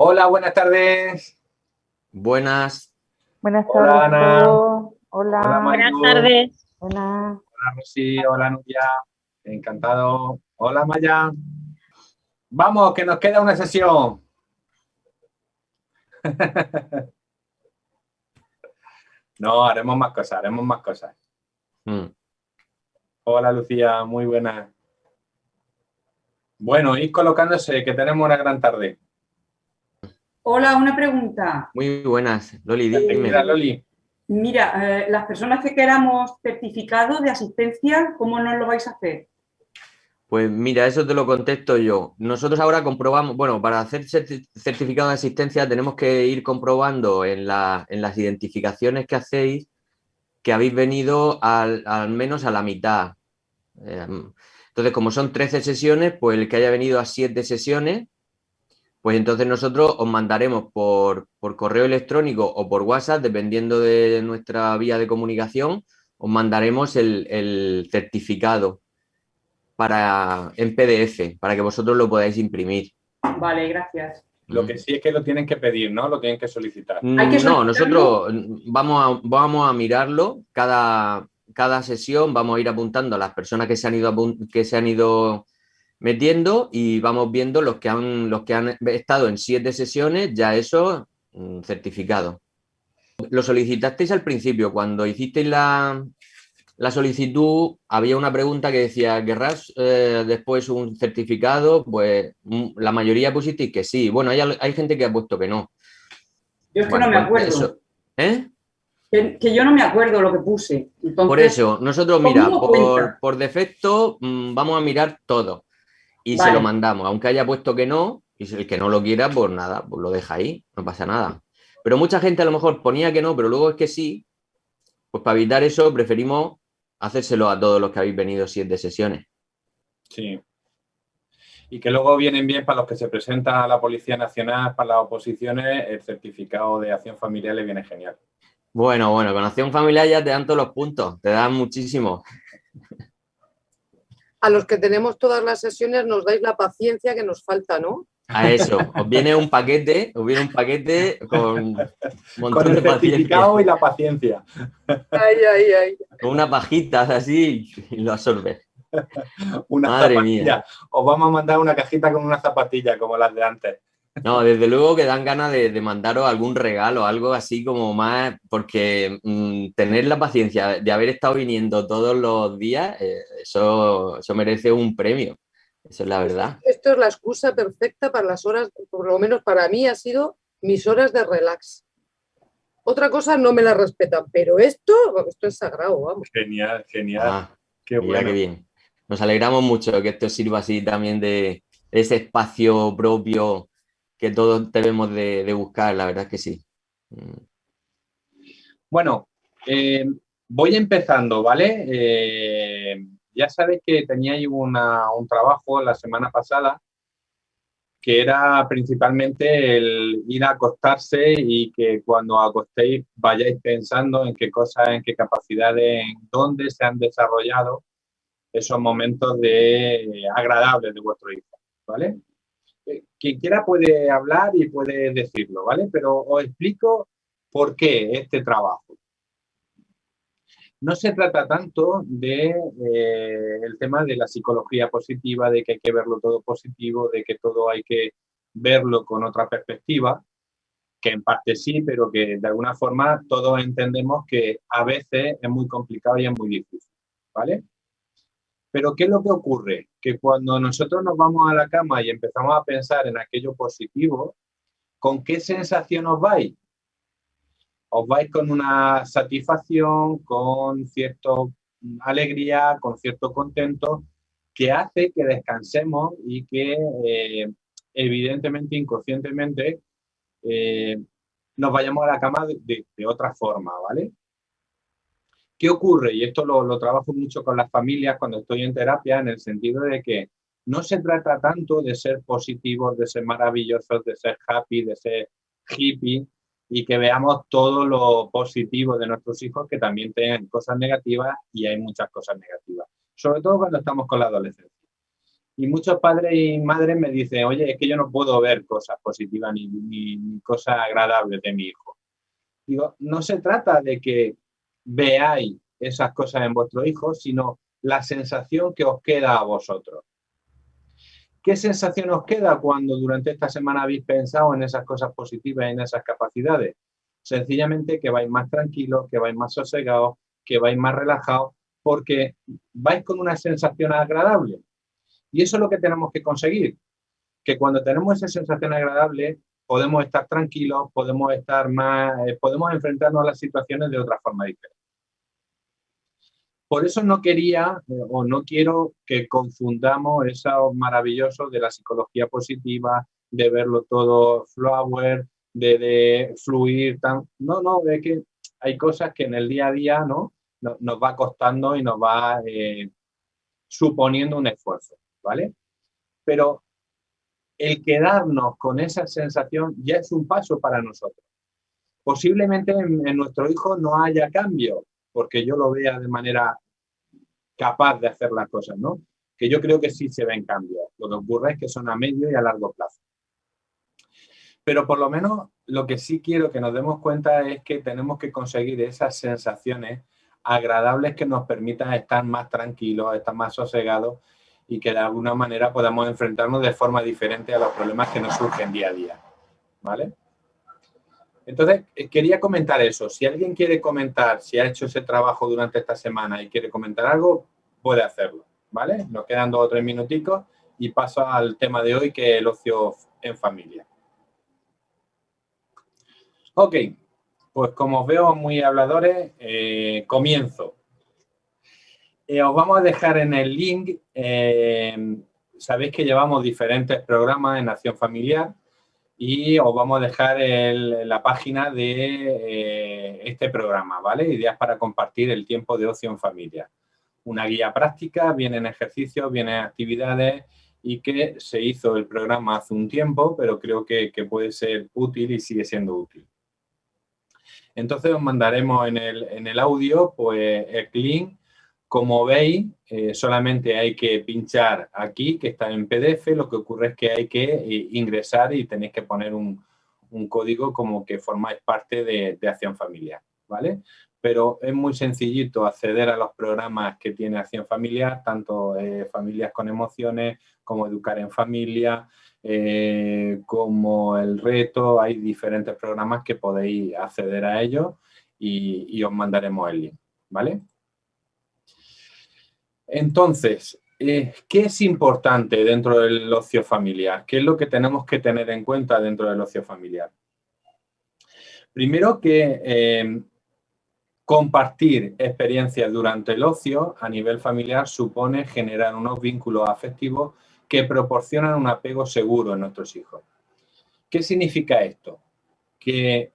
Hola, buenas tardes. Buenas. Buenas tardes Hola, a Ana. todos. Hola, Hola, Buenas Mayu. tardes. hola. Hola, Rosy. Hola, Nuria. Encantado. Hola, Maya. Vamos, que nos queda una sesión. No, haremos más cosas, haremos más cosas. Hola, Lucía. Muy buena. Bueno, id colocándose, que tenemos una gran tarde. Hola, una pregunta. Muy buenas. Loli, Mira, dime. Loli. Mira, las personas que queramos certificado de asistencia, ¿cómo nos lo vais a hacer? Pues mira, eso te lo contesto yo. Nosotros ahora comprobamos, bueno, para hacer certificado de asistencia tenemos que ir comprobando en las identificaciones que hacéis que habéis venido al menos a la mitad. Entonces, como son 13 sesiones, pues el que haya venido a 7 sesiones, pues entonces nosotros os mandaremos por correo electrónico o por WhatsApp, dependiendo de nuestra vía de comunicación, os mandaremos el certificado en PDF, para que vosotros lo podáis imprimir. Vale, gracias. Lo que sí es que lo tienen que pedir, ¿no? Lo tienen que solicitar. ¿Hay que No, solicitarlo? nosotros vamos a mirarlo. Cada sesión vamos a ir apuntando a las personas que se han ido metiendo y vamos viendo los que han estado en 7 sesiones, ya eso certificado. Lo solicitasteis al principio, cuando hicisteis la solicitud, había una pregunta que decía, ¿querrás después un certificado? Pues la mayoría pusisteis que sí. Bueno, hay gente que ha puesto que no. Yo es que Bueno, no me pues acuerdo. eso. ¿Eh? Que yo no me acuerdo lo que puse. Entonces, Por eso, nosotros, mira, ¿cómo cuenta? por defecto vamos a mirar todo y se lo Vale, mandamos, aunque haya puesto que no, y si el que no lo quiera, pues nada, pues lo deja ahí, no pasa nada. Pero mucha gente a lo mejor ponía que no, pero luego es que sí, pues para evitar eso preferimos hacérselo a todos los que habéis venido 7 sesiones. Sí. Y que luego vienen bien para los que se presentan a la Policía Nacional, para las oposiciones, el certificado de acción familiar le viene genial. Bueno, con acción familiar ya te dan todos los puntos, te dan muchísimo. A los que tenemos todas las sesiones nos dais la paciencia que nos falta, ¿no? A eso, os viene un paquete con un montón Con el de paciencia, certificado y la paciencia. Ay, ay, ay. con unas pajitas así y lo absorbes. Una Madre zapatilla. mía. Os vamos a mandar una cajita con una zapatilla, como las de antes. No, desde luego que dan ganas de mandaros algún regalo, algo así como más, porque tener la paciencia de haber estado viniendo todos los días, eso merece un premio. Eso es la verdad. Esto es la excusa perfecta para las horas, por lo menos para mí ha sido mis horas de relax. Otra cosa no me la respetan, pero esto es sagrado, vamos. Genial, genial. Ah, Qué mira bueno. qué bien. Nos alegramos mucho que esto sirva así también de ese espacio propio que todos debemos de buscar, la verdad es que sí. Bueno, voy empezando, ¿vale? Ya sabéis que teníais un trabajo la semana pasada que era principalmente el ir a acostarse y que cuando acostéis vayáis pensando en qué cosas, en qué capacidades, en dónde se han desarrollado esos momentos agradables de vuestro hijo, ¿vale? Quien quiera puede hablar y puede decirlo, ¿vale? Pero os explico por qué este trabajo. No se trata tanto de el tema de la psicología positiva, de que hay que verlo todo positivo, de que todo hay que verlo con otra perspectiva, que en parte sí, pero que de alguna forma todos entendemos que a veces es muy complicado y es muy difícil, ¿vale? Pero ¿qué es lo que ocurre? Que cuando nosotros nos vamos a la cama y empezamos a pensar en aquello positivo, ¿con qué sensación os vais? Os vais con una satisfacción, con cierta alegría, con cierto contento, que hace que descansemos y que evidentemente, inconscientemente, nos vayamos a la cama de otra forma, ¿vale? ¿Qué ocurre? Y esto lo trabajo mucho con las familias cuando estoy en terapia, en el sentido de que no se trata tanto de ser positivos, de ser maravillosos, de ser happy, de ser hippie, y que veamos todo lo positivo de nuestros hijos, que también tienen cosas negativas y hay muchas cosas negativas, sobre todo cuando estamos con la adolescencia. Y muchos padres y madres me dicen, oye, es que yo no puedo ver cosas positivas ni cosas agradables de mi hijo. Digo, no se trata de que veáis esas cosas en vuestro hijo, sino la sensación que os queda a vosotros. ¿Qué sensación os queda cuando durante esta semana habéis pensado en esas cosas positivas, en esas capacidades? Sencillamente que vais más tranquilos, que vais más sosegados, que vais más relajados, porque vais con una sensación agradable. Y eso es lo que tenemos que conseguir, que cuando tenemos esa sensación agradable podemos estar tranquilos, podemos estar más, podemos enfrentarnos a las situaciones de otra forma diferente. Por eso no quería o no quiero que confundamos eso maravilloso de la psicología positiva, de verlo todo flower, de fluir. No, es que hay cosas que en el día a día ¿no? Nos va costando y nos va suponiendo un esfuerzo, ¿vale? Pero el quedarnos con esa sensación ya es un paso para nosotros. Posiblemente en nuestro hijo no haya cambio, porque yo lo vea de manera capaz de hacer las cosas, ¿no? Que yo creo que sí se ven cambios. Lo que ocurre es que son a medio y a largo plazo. Pero por lo menos lo que sí quiero que nos demos cuenta es que tenemos que conseguir esas sensaciones agradables que nos permitan estar más tranquilos, estar más sosegados y que de alguna manera podamos enfrentarnos de forma diferente a los problemas que nos surgen día a día, ¿vale? Entonces, quería comentar eso. Si alguien quiere comentar, si ha hecho ese trabajo durante esta semana y quiere comentar algo, puede hacerlo, ¿vale? Nos quedan 2 o 3 minuticos y paso al tema de hoy, que es el ocio en familia. Ok, pues como os veo muy habladores, comienzo. Os vamos a dejar en el link, sabéis que llevamos diferentes programas en Acción Familiar y os vamos a dejar la página de este programa, ¿vale? Ideas para compartir el tiempo de ocio en familia. Una guía práctica, vienen ejercicios, vienen actividades y que se hizo el programa hace un tiempo, pero creo que puede ser útil y sigue siendo útil. Entonces os mandaremos en el audio pues el link. Como veis, solamente hay que pinchar aquí, que está en PDF. Lo que ocurre es que hay que ingresar y tenéis que poner un código como que formáis parte de Acción Familiar, ¿vale? Pero es muy sencillito acceder a los programas que tiene Acción Familiar, tanto Familias con Emociones, como Educar en Familia, como El Reto. Hay diferentes programas que podéis acceder a ellos y os mandaremos el link, ¿vale? Entonces, ¿qué es importante dentro del ocio familiar? ¿Qué es lo que tenemos que tener en cuenta dentro del ocio familiar? Primero que compartir experiencias durante el ocio a nivel familiar supone generar unos vínculos afectivos que proporcionan un apego seguro en nuestros hijos. ¿Qué significa esto? Que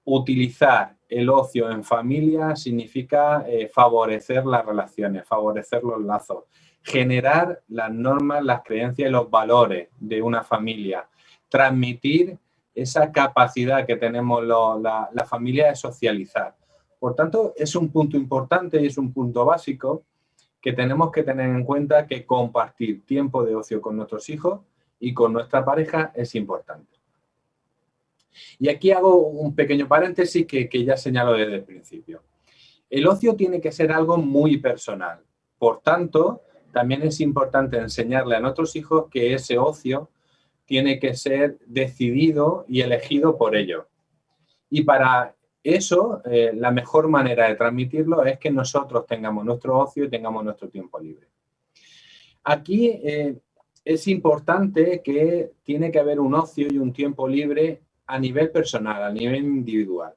utilizar el ocio en familia significa favorecer las relaciones, favorecer los lazos, generar las normas, las creencias y los valores de una familia, transmitir esa capacidad que tenemos la familia de socializar. Por tanto, es un punto importante y es un punto básico que tenemos que tener en cuenta, que compartir tiempo de ocio con nuestros hijos y con nuestra pareja es importante. Y aquí hago un pequeño paréntesis que ya señalo desde el principio. El ocio tiene que ser algo muy personal. Por tanto, también es importante enseñarle a nuestros hijos que ese ocio tiene que ser decidido y elegido por ellos. Y para eso, la mejor manera de transmitirlo es que nosotros tengamos nuestro ocio y tengamos nuestro tiempo libre. Aquí es importante que tiene que haber un ocio y un tiempo libre a nivel personal, a nivel individual.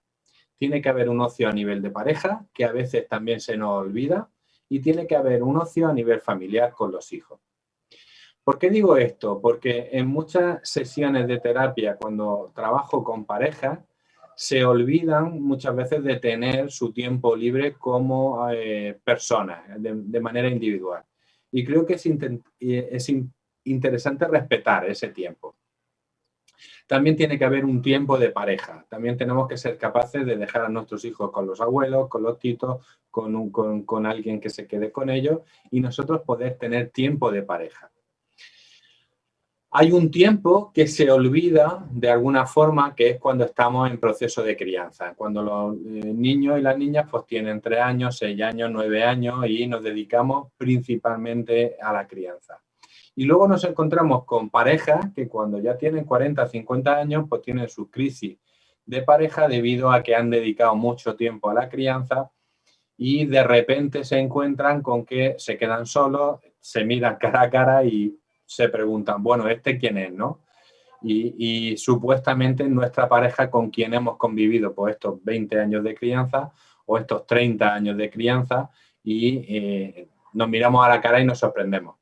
Tiene que haber un ocio a nivel de pareja, que a veces también se nos olvida, y tiene que haber un ocio a nivel familiar con los hijos. ¿Por qué digo esto? Porque en muchas sesiones de terapia, cuando trabajo con parejas, se olvidan muchas veces de tener su tiempo libre como personas, de manera individual. Y creo que es interesante respetar ese tiempo. También tiene que haber un tiempo de pareja. También tenemos que ser capaces de dejar a nuestros hijos con los abuelos, con los titos, con alguien que se quede con ellos y nosotros poder tener tiempo de pareja. Hay un tiempo que se olvida de alguna forma, que es cuando estamos en proceso de crianza, cuando los niños y las niñas pues tienen 3 años, 6 años, 9 años y nos dedicamos principalmente a la crianza. Y luego nos encontramos con parejas que cuando ya tienen 40, 50 años pues tienen su crisis de pareja debido a que han dedicado mucho tiempo a la crianza y de repente se encuentran con que se quedan solos, se miran cara a cara y se preguntan, bueno, ¿este quién es, no? Y supuestamente nuestra pareja con quien hemos convivido por estos 20 años de crianza o estos 30 años de crianza y nos miramos a la cara y nos sorprendemos.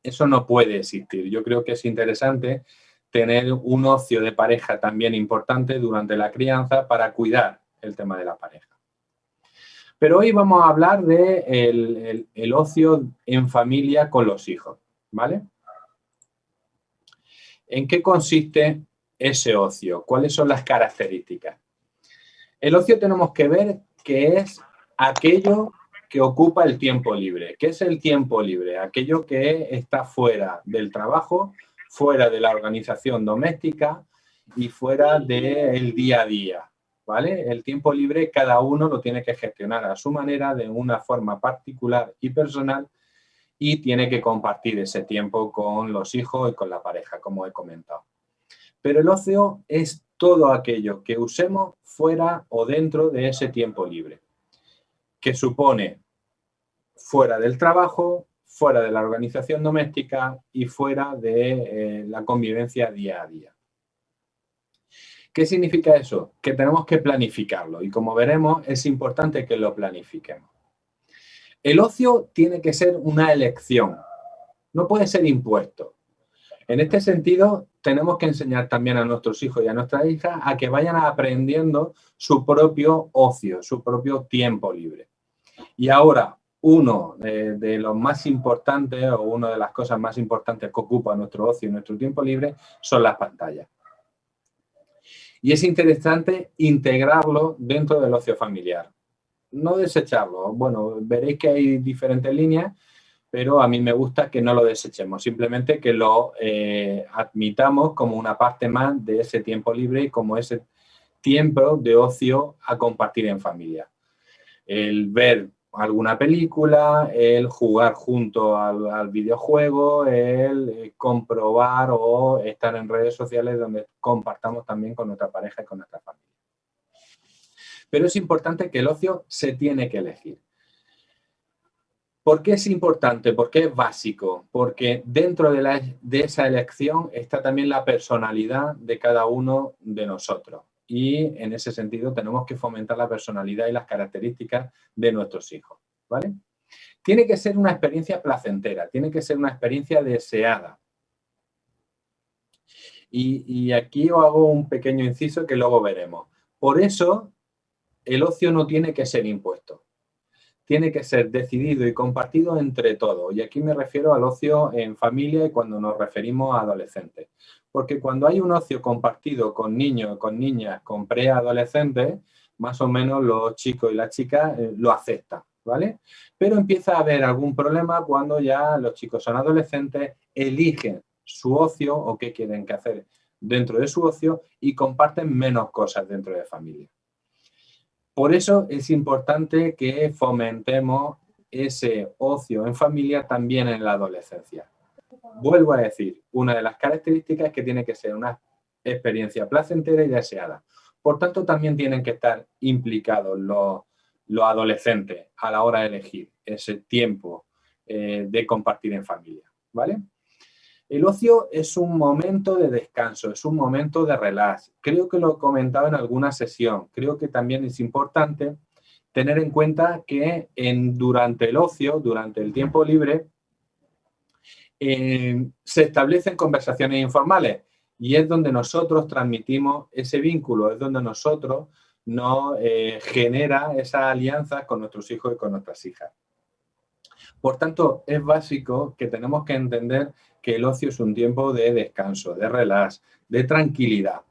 Eso no puede existir. Yo creo que es interesante tener un ocio de pareja también importante durante la crianza para cuidar el tema de la pareja. Pero hoy vamos a hablar de el ocio en familia con los hijos, ¿vale? ¿En qué consiste ese ocio? ¿Cuáles son las características? El ocio tenemos que ver que es aquello que ocupa el tiempo libre. ¿Qué es el tiempo libre? Aquello que está fuera del trabajo, fuera de la organización doméstica y fuera del día a día, ¿vale? El tiempo libre cada uno lo tiene que gestionar a su manera, de una forma particular y personal, y tiene que compartir ese tiempo con los hijos y con la pareja, como he comentado. Pero el ocio es todo aquello que usemos fuera o dentro de ese tiempo libre, que supone fuera del trabajo, fuera de la organización doméstica y fuera de la convivencia día a día. ¿Qué significa eso? Que tenemos que planificarlo y, como veremos, es importante que lo planifiquemos. El ocio tiene que ser una elección, no puede ser impuesto. En este sentido, tenemos que enseñar también a nuestros hijos y a nuestras hijas a que vayan aprendiendo su propio ocio, su propio tiempo libre. Y ahora, uno de los más importantes o una de las cosas más importantes que ocupa nuestro ocio y nuestro tiempo libre son las pantallas. Y es interesante integrarlo dentro del ocio familiar. No desecharlo. Bueno, veréis que hay diferentes líneas, pero a mí me gusta que no lo desechemos, simplemente que lo admitamos como una parte más de ese tiempo libre y como ese tiempo de ocio a compartir en familia. El ver alguna película, el jugar junto al videojuego, el comprobar o estar en redes sociales donde compartamos también con nuestra pareja y con nuestra familia. Pero es importante que el ocio se tiene que elegir. ¿Por qué es importante? ¿Por qué es básico? Porque dentro de esa elección está también la personalidad de cada uno de nosotros. Y en ese sentido tenemos que fomentar la personalidad y las características de nuestros hijos, ¿vale? Tiene que ser una experiencia placentera, tiene que ser una experiencia deseada. Y aquí os hago un pequeño inciso que luego veremos. Por eso, el ocio no tiene que ser impuesto. Tiene que ser decidido y compartido entre todos. Y aquí me refiero al ocio en familia y cuando nos referimos a adolescentes. Porque cuando hay un ocio compartido con niños, con niñas, con preadolescentes, más o menos los chicos y las chicas lo aceptan, ¿vale? Pero empieza a haber algún problema cuando ya los chicos son adolescentes, eligen su ocio o qué quieren que hacer dentro de su ocio y comparten menos cosas dentro de familia. Por eso es importante que fomentemos ese ocio en familia también en la adolescencia. Vuelvo a decir, una de las características es que tiene que ser una experiencia placentera y deseada. Por tanto, también tienen que estar implicados los adolescentes a la hora de elegir ese tiempo de compartir en familia, ¿vale? El ocio es un momento de descanso, es un momento de relax. Creo que lo he comentado en alguna sesión. Creo que también es importante tener en cuenta que durante el ocio, durante el tiempo libre, se establecen conversaciones informales y es donde nosotros transmitimos ese vínculo, es donde nosotros nos genera esas alianzas con nuestros hijos y con nuestras hijas. Por tanto, es básico que tenemos que entender que el ocio es un tiempo de descanso, de relax, de tranquilidad.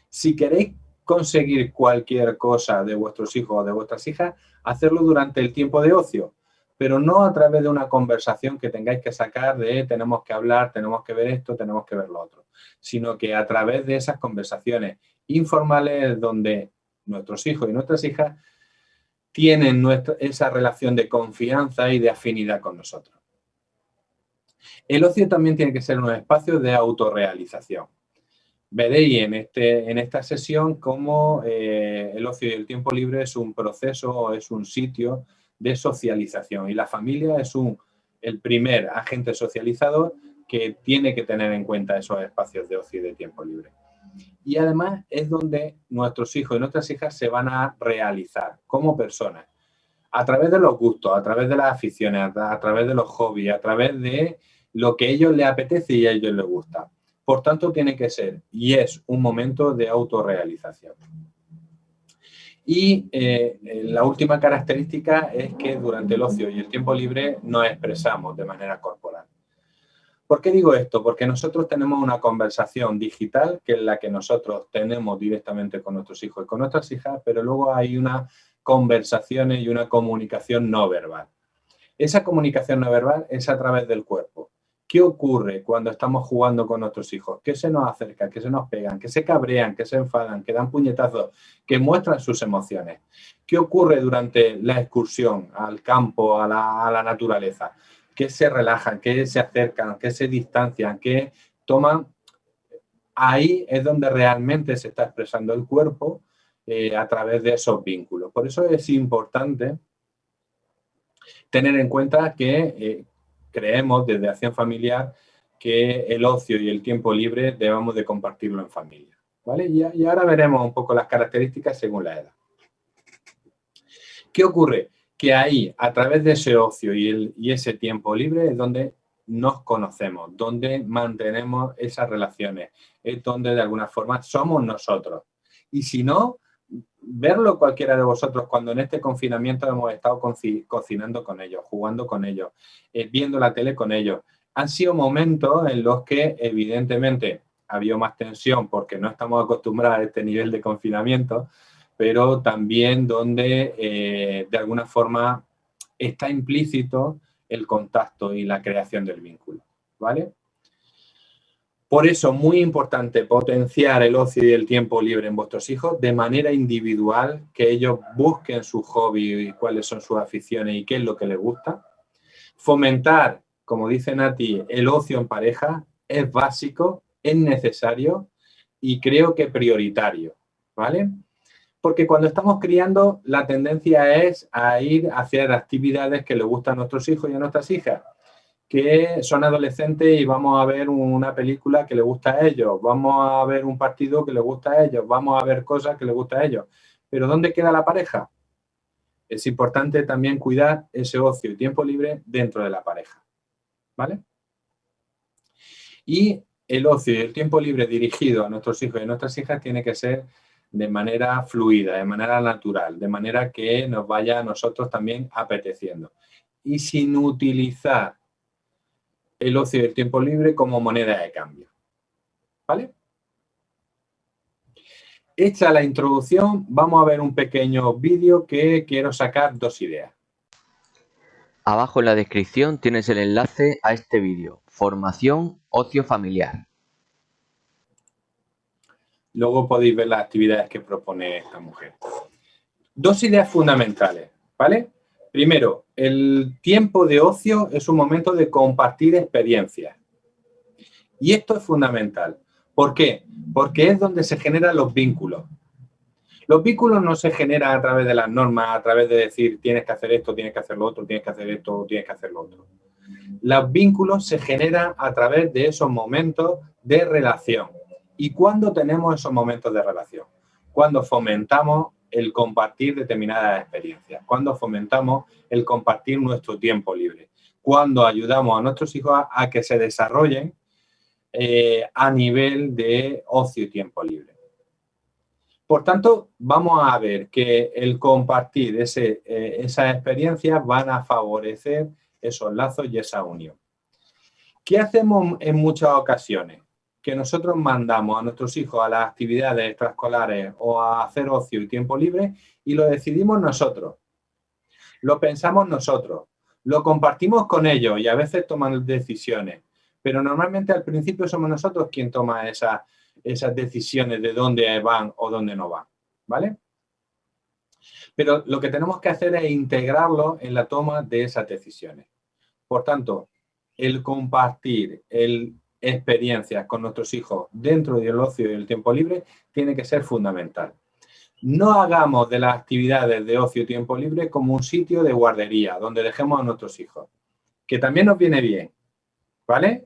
Si queréis conseguir cualquier cosa de vuestros hijos o de vuestras hijas, hacerlo durante el tiempo de ocio. pero no a través de una conversación que tengáis que sacar de tenemos que hablar, tenemos que ver esto, tenemos que ver lo otro, sino que a través de esas conversaciones informales donde nuestros hijos y nuestras hijas tienen esa relación de confianza y de afinidad con nosotros. El ocio también tiene que ser un espacio de autorrealización. Veréis en esta sesión cómo el ocio y el tiempo libre es un proceso, es un sitio de socialización y la familia es el primer agente socializador que tiene que tener en cuenta esos espacios de ocio y de tiempo libre. Y además es donde nuestros hijos y nuestras hijas se van a realizar como personas, a través de los gustos, a través de las aficiones, a través de los hobbies, a través de lo que a ellos les apetece y a ellos les gusta. Por tanto, tiene que ser y es un momento de autorrealización. Y la última característica es que durante el ocio y el tiempo libre nos expresamos de manera corporal. ¿Por qué digo esto? Porque nosotros tenemos una conversación digital, que es la que nosotros tenemos directamente con nuestros hijos y con nuestras hijas, pero luego hay unas conversaciones y una comunicación no verbal. Esa comunicación no verbal es a través del cuerpo. ¿Qué ocurre cuando estamos jugando con nuestros hijos? ¿Qué se nos acerca? ¿Qué se nos pegan? ¿Qué se cabrean? ¿Qué se enfadan? ¿Qué dan puñetazos? ¿Qué muestran sus emociones? ¿Qué ocurre durante la excursión al campo, a la naturaleza? ¿Qué se relajan? ¿Qué se acercan? ¿Qué se distancian? ¿Qué toman? Ahí es donde realmente se está expresando el cuerpo a través de esos vínculos. Por eso es importante tener en cuenta que creemos desde Acción Familiar que el ocio y el tiempo libre debemos de compartirlo en familia, ¿vale? Y ahora veremos un poco las características según la edad. ¿Qué ocurre? Que ahí, a través de ese ocio y ese tiempo libre, es donde nos conocemos, donde mantenemos esas relaciones, es donde de alguna forma somos nosotros. Y si no, verlo cualquiera de vosotros cuando en este confinamiento hemos estado cocinando con ellos, jugando con ellos, viendo la tele con ellos. Han sido momentos en los que evidentemente ha habido más tensión porque no estamos acostumbrados a este nivel de confinamiento, pero también donde de alguna forma está implícito el contacto y la creación del vínculo, ¿vale? Por eso, muy importante potenciar el ocio y el tiempo libre en vuestros hijos de manera individual, que ellos busquen su hobby y cuáles son sus aficiones y qué es lo que les gusta. Fomentar, como dice Nati, el ocio en pareja es básico, es necesario y creo que prioritario, ¿vale? Porque cuando estamos criando, la tendencia es a ir hacia actividades que les gustan a nuestros hijos y a nuestras hijas, que son adolescentes y vamos a ver una película que les gusta a ellos, vamos a ver un partido que les gusta a ellos, vamos a ver cosas que les gusta a ellos. Pero ¿dónde queda la pareja? Es importante también cuidar ese ocio y tiempo libre dentro de la pareja, ¿vale? Y el ocio y el tiempo libre dirigido a nuestros hijos y a nuestras hijas tiene que ser de manera fluida, de manera natural, de manera que nos vaya a nosotros también apeteciendo. Y sin utilizar el ocio y el tiempo libre como moneda de cambio, ¿vale? Hecha la introducción, vamos a ver un pequeño vídeo que quiero sacar dos ideas. Abajo en la descripción tienes el enlace a este vídeo, Formación Ocio Familiar. Luego podéis ver las actividades que propone esta mujer. Dos ideas fundamentales, ¿vale? Primero, el tiempo de ocio es un momento de compartir experiencias. Y esto es fundamental. ¿Por qué? Porque es donde se generan los vínculos. Los vínculos no se generan a través de las normas, a través de decir tienes que hacer esto, tienes que hacer lo otro, tienes que hacer esto, tienes que hacer lo otro. Los vínculos se generan a través de esos momentos de relación. ¿Y cuándo tenemos esos momentos de relación? Cuando fomentamos el compartir determinadas experiencias, cuando fomentamos el compartir nuestro tiempo libre, cuando ayudamos a nuestros hijos a que se desarrollen a nivel de ocio y tiempo libre. Por tanto, vamos a ver que el compartir esas experiencias van a favorecer esos lazos y esa unión. ¿Qué hacemos en muchas ocasiones? Que nosotros mandamos a nuestros hijos a las actividades extraescolares o a hacer ocio y tiempo libre y lo decidimos nosotros. Lo pensamos nosotros. Lo compartimos con ellos y a veces toman decisiones, pero normalmente al principio somos nosotros quien toma esas decisiones de dónde van o dónde no van, ¿vale? Pero lo que tenemos que hacer es integrarlo en la toma de esas decisiones. Por tanto, el compartir experiencias con nuestros hijos dentro del ocio y el tiempo libre tiene que ser fundamental. No hagamos de las actividades de ocio y tiempo libre como un sitio de guardería donde dejemos a nuestros hijos, que también nos viene bien, ¿vale?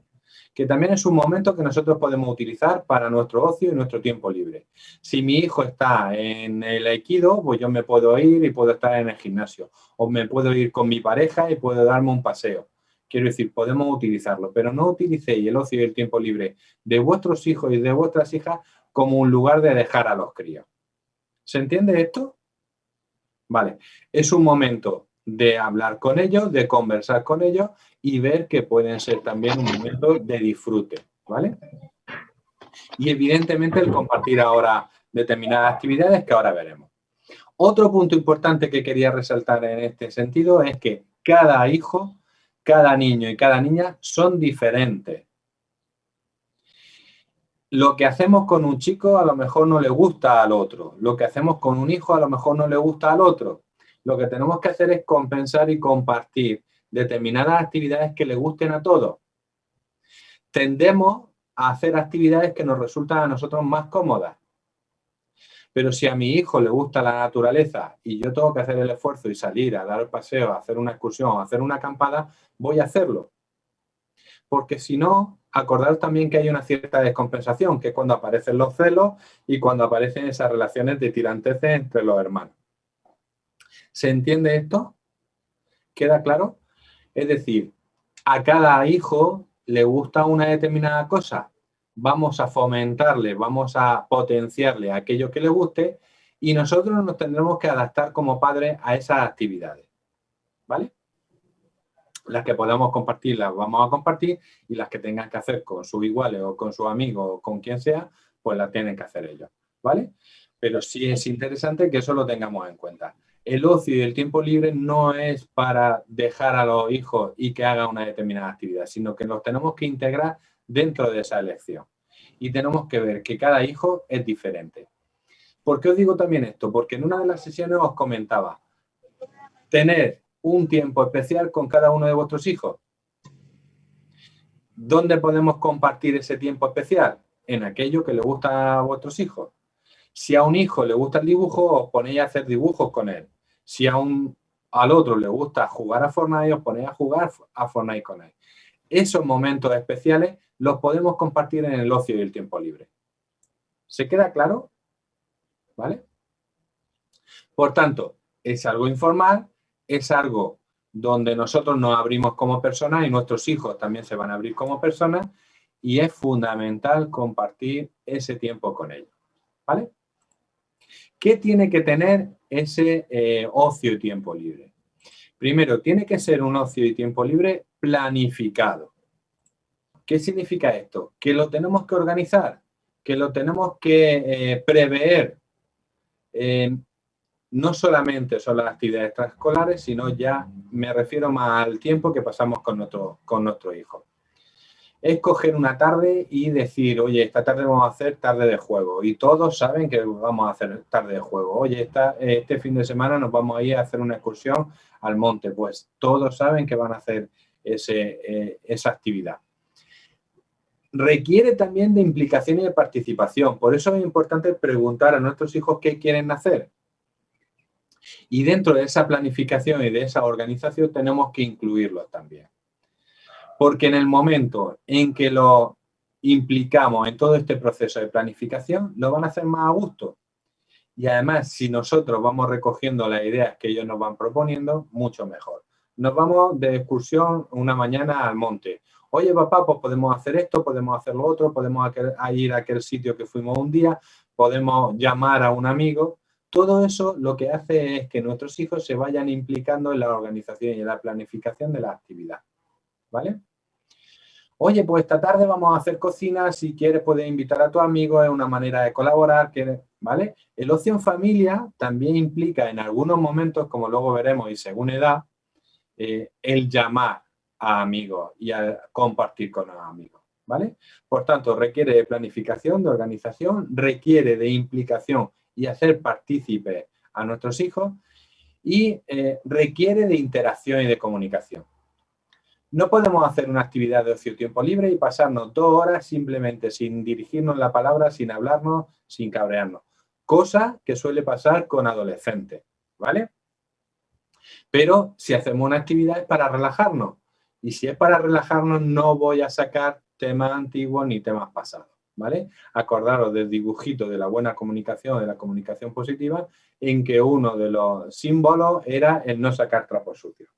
Que también es un momento que nosotros podemos utilizar para nuestro ocio y nuestro tiempo libre. Si mi hijo está en el aikido, pues yo me puedo ir y puedo estar en el gimnasio. O me puedo ir con mi pareja y puedo darme un paseo. Quiero decir, podemos utilizarlo, pero no utilicéis el ocio y el tiempo libre de vuestros hijos y de vuestras hijas como un lugar de dejar a los críos. ¿Se entiende esto? Vale. Es un momento de hablar con ellos, de conversar con ellos y ver que pueden ser también un momento de disfrute, ¿vale? Y evidentemente el compartir ahora determinadas actividades que ahora veremos. Otro punto importante que quería resaltar en este sentido es que cada hijo, cada niño y cada niña son diferentes. Lo que hacemos con un chico a lo mejor no le gusta al otro. Lo que hacemos con un hijo a lo mejor no le gusta al otro. Lo que tenemos que hacer es compensar y compartir determinadas actividades que le gusten a todos. Tendemos a hacer actividades que nos resultan a nosotros más cómodas. Pero si a mi hijo le gusta la naturaleza y yo tengo que hacer el esfuerzo y salir a dar paseo, a hacer una excursión, a hacer una acampada, voy a hacerlo. Porque si no, acordaros también que hay una cierta descompensación, que es cuando aparecen los celos y cuando aparecen esas relaciones de tiranteces entre los hermanos. ¿Se entiende esto? ¿Queda claro? Es decir, a cada hijo le gusta una determinada cosa. Vamos a fomentarle, vamos a potenciarle aquello que le guste y nosotros nos tendremos que adaptar como padres a esas actividades. ¿Vale? Las que podamos compartir las vamos a compartir y las que tengan que hacer con sus iguales o con sus amigos o con quien sea, pues las tienen que hacer ellos. ¿Vale? Pero sí es interesante que eso lo tengamos en cuenta. El ocio y el tiempo libre no es para dejar a los hijos y que hagan una determinada actividad, sino que los tenemos que integrar dentro de esa elección. Y tenemos que ver que cada hijo es diferente. ¿Por qué os digo también esto? Porque en una de las sesiones os comentaba, tener un tiempo especial con cada uno de vuestros hijos. ¿Dónde podemos compartir ese tiempo especial? En aquello que le gusta a vuestros hijos. Si a un hijo le gusta el dibujo, os ponéis a hacer dibujos con él. Si al otro le gusta jugar a Fortnite, os ponéis a jugar a Fortnite con él. Esos momentos especiales los podemos compartir en el ocio y el tiempo libre. ¿Se queda claro? ¿Vale? Por tanto, es algo informal, es algo donde nosotros nos abrimos como personas y nuestros hijos también se van a abrir como personas y es fundamental compartir ese tiempo con ellos. ¿Vale? ¿Qué tiene que tener ese ocio y tiempo libre? Primero, tiene que ser un ocio y tiempo libre planificado. ¿Qué significa esto? Que lo tenemos que organizar, que lo tenemos que prever. No solamente son las actividades extraescolares, sino ya me refiero más al tiempo que pasamos con nuestro hijo. Es coger una tarde y decir, oye, esta tarde vamos a hacer tarde de juego. Y todos saben que vamos a hacer tarde de juego. Oye, este fin de semana nos vamos a ir a hacer una excursión al monte. Pues todos saben que van a hacer esa actividad. Requiere también de implicación y de participación. Por eso es importante preguntar a nuestros hijos qué quieren hacer. Y dentro de esa planificación y de esa organización tenemos que incluirlos también. Porque en el momento en que lo implicamos en todo este proceso de planificación, lo van a hacer más a gusto. Y además, si nosotros vamos recogiendo las ideas que ellos nos van proponiendo, mucho mejor. Nos vamos de excursión una mañana al monte. Oye, papá, pues podemos hacer esto, podemos hacer lo otro, podemos ir a aquel sitio que fuimos un día, podemos llamar a un amigo. Todo eso lo que hace es que nuestros hijos se vayan implicando en la organización y en la planificación de la actividad. ¿Vale? Oye, pues esta tarde vamos a hacer cocina, si quieres puedes invitar a tu amigo, es una manera de colaborar, ¿vale? El ocio en familia también implica en algunos momentos, como luego veremos y según edad, el llamar a amigos y a compartir con los amigos, ¿vale? Por tanto, requiere de planificación, de organización, requiere de implicación y hacer partícipes a nuestros hijos y requiere de interacción y de comunicación. No podemos hacer una actividad de ocio tiempo libre y pasarnos 2 horas simplemente sin dirigirnos la palabra, sin hablarnos, sin cabrearnos. Cosa que suele pasar con adolescentes, ¿vale? Pero si hacemos una actividad es para relajarnos. Y si es para relajarnos, no voy a sacar temas antiguos ni temas pasados, ¿vale? Acordaros del dibujito de la buena comunicación, de la comunicación positiva, en que uno de los símbolos era el no sacar trapos sucios.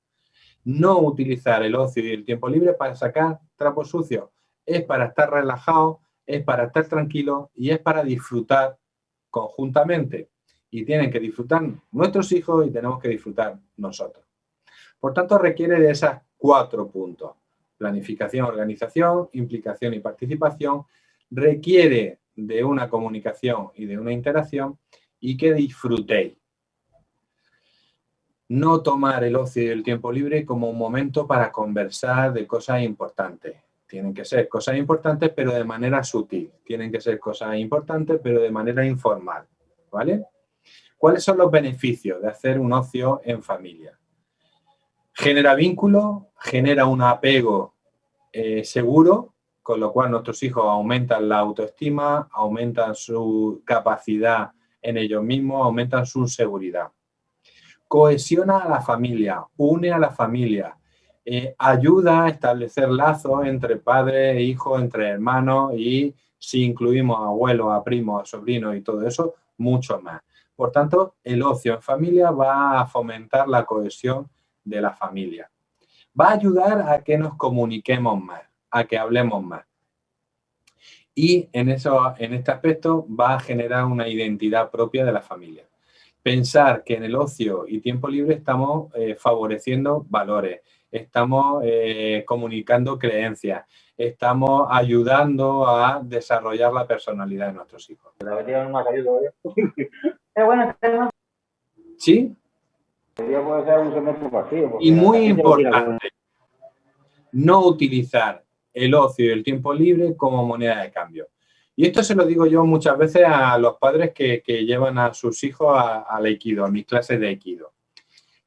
No utilizar el ocio y el tiempo libre para sacar trapos sucios. Es para estar relajado, es para estar tranquilo y es para disfrutar conjuntamente. Y tienen que disfrutar nuestros hijos y tenemos que disfrutar nosotros. Por tanto, requiere de esos 4 puntos. Planificación, organización, implicación y participación. Requiere de una comunicación y de una interacción y que disfrutéis. No tomar el ocio y el tiempo libre como un momento para conversar de cosas importantes. Tienen que ser cosas importantes, pero de manera sutil. Tienen que ser cosas importantes, pero de manera informal, ¿vale? ¿Cuáles son los beneficios de hacer un ocio en familia? Genera vínculo, genera un apego seguro, con lo cual nuestros hijos aumentan la autoestima, aumentan su capacidad en ellos mismos, aumentan su seguridad. Cohesiona a la familia, une a la familia, ayuda a establecer lazos entre padres e hijos, entre hermanos y si incluimos a abuelos, a primos, a sobrinos y todo eso, mucho más. Por tanto, el ocio en familia va a fomentar la cohesión de la familia. Va a ayudar a que nos comuniquemos más, a que hablemos más. Y en este aspecto va a generar una identidad propia de la familia. Pensar que en el ocio y tiempo libre estamos favoreciendo valores, estamos comunicando creencias, estamos ayudando a desarrollar la personalidad de nuestros hijos. ¿Sí? Y muy importante, no utilizar el ocio y el tiempo libre como moneda de cambio. Y esto se lo digo yo muchas veces a los padres que llevan a sus hijos al aikido, a mis clases de aikido.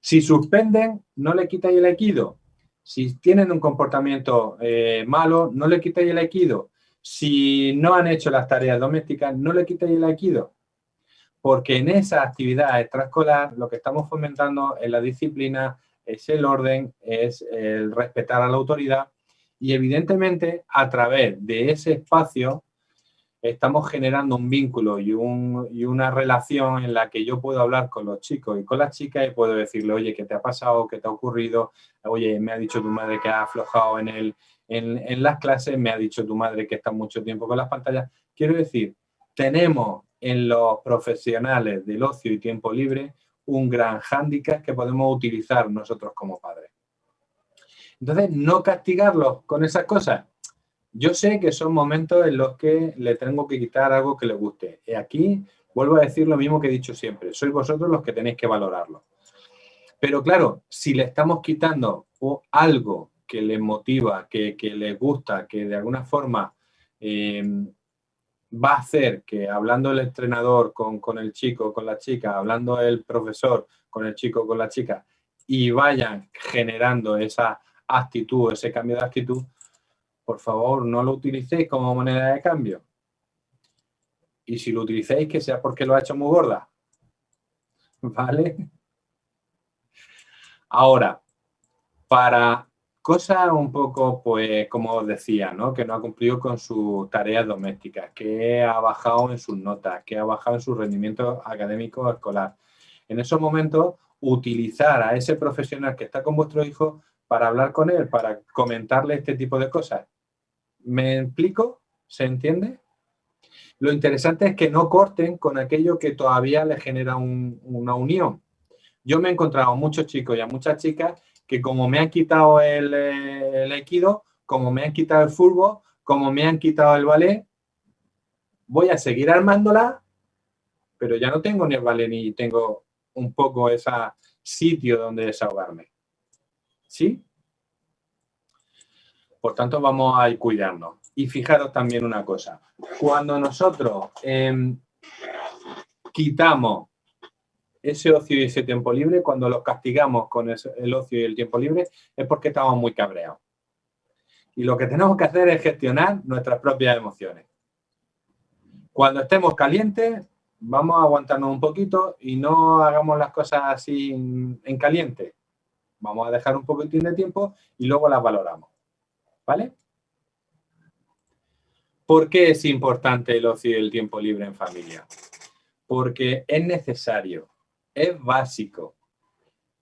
Si suspenden, no le quitáis el aikido. Si tienen un comportamiento malo, no le quitáis el aikido. Si no han hecho las tareas domésticas, no le quitáis el aikido. Porque en esa actividad extraescolar lo que estamos fomentando es la disciplina, es el orden, es el respetar a la autoridad y evidentemente a través de ese espacio estamos generando un vínculo y una relación en la que yo puedo hablar con los chicos y con las chicas y puedo decirle, oye, ¿qué te ha pasado? ¿Qué te ha ocurrido? Oye, me ha dicho tu madre que ha aflojado en las clases, me ha dicho tu madre que está mucho tiempo con las pantallas. Quiero decir, tenemos en los profesionales del ocio y tiempo libre un gran hándicap que podemos utilizar nosotros como padres. Entonces, no castigarlos con esas cosas. Yo sé que son momentos en los que le tengo que quitar algo que le guste. Y aquí vuelvo a decir lo mismo que he dicho siempre. Sois vosotros los que tenéis que valorarlo. Pero claro, si le estamos quitando algo que les motiva, que les gusta, que de alguna forma va a hacer que hablando el entrenador con el chico, con la chica, hablando el profesor con el chico, con la chica, y vayan generando esa actitud, ese cambio de actitud, por favor, no lo utilicéis como moneda de cambio. Y si lo utilicéis, que sea porque lo ha hecho muy gorda. ¿Vale? Ahora, para cosas un poco, pues, como os decía, ¿no? Que no ha cumplido con sus tareas domésticas, que ha bajado en sus notas, que ha bajado en su rendimiento académico escolar. En esos momentos, utilizar a ese profesional que está con vuestro hijo para hablar con él, para comentarle este tipo de cosas. ¿Me explico? ¿Se entiende? Lo interesante es que no corten con aquello que todavía les genera una unión. Yo me he encontrado a muchos chicos y a muchas chicas que como me han quitado el aikido, como me han quitado el fútbol, como me han quitado el ballet, voy a seguir armándola, pero ya no tengo ni el ballet ni tengo un poco ese sitio donde desahogarme. ¿Sí? Por tanto, vamos a ir cuidando. Y fijaros también una cosa. Cuando nosotros quitamos ese ocio y ese tiempo libre, cuando los castigamos con el ocio y el tiempo libre, es porque estamos muy cabreados. Y lo que tenemos que hacer es gestionar nuestras propias emociones. Cuando estemos calientes, vamos a aguantarnos un poquito y no hagamos las cosas así en caliente. Vamos a dejar un poquitín de tiempo y luego las valoramos. ¿Vale? ¿Por qué es importante el ocio y el tiempo libre en familia? Porque es necesario, es básico.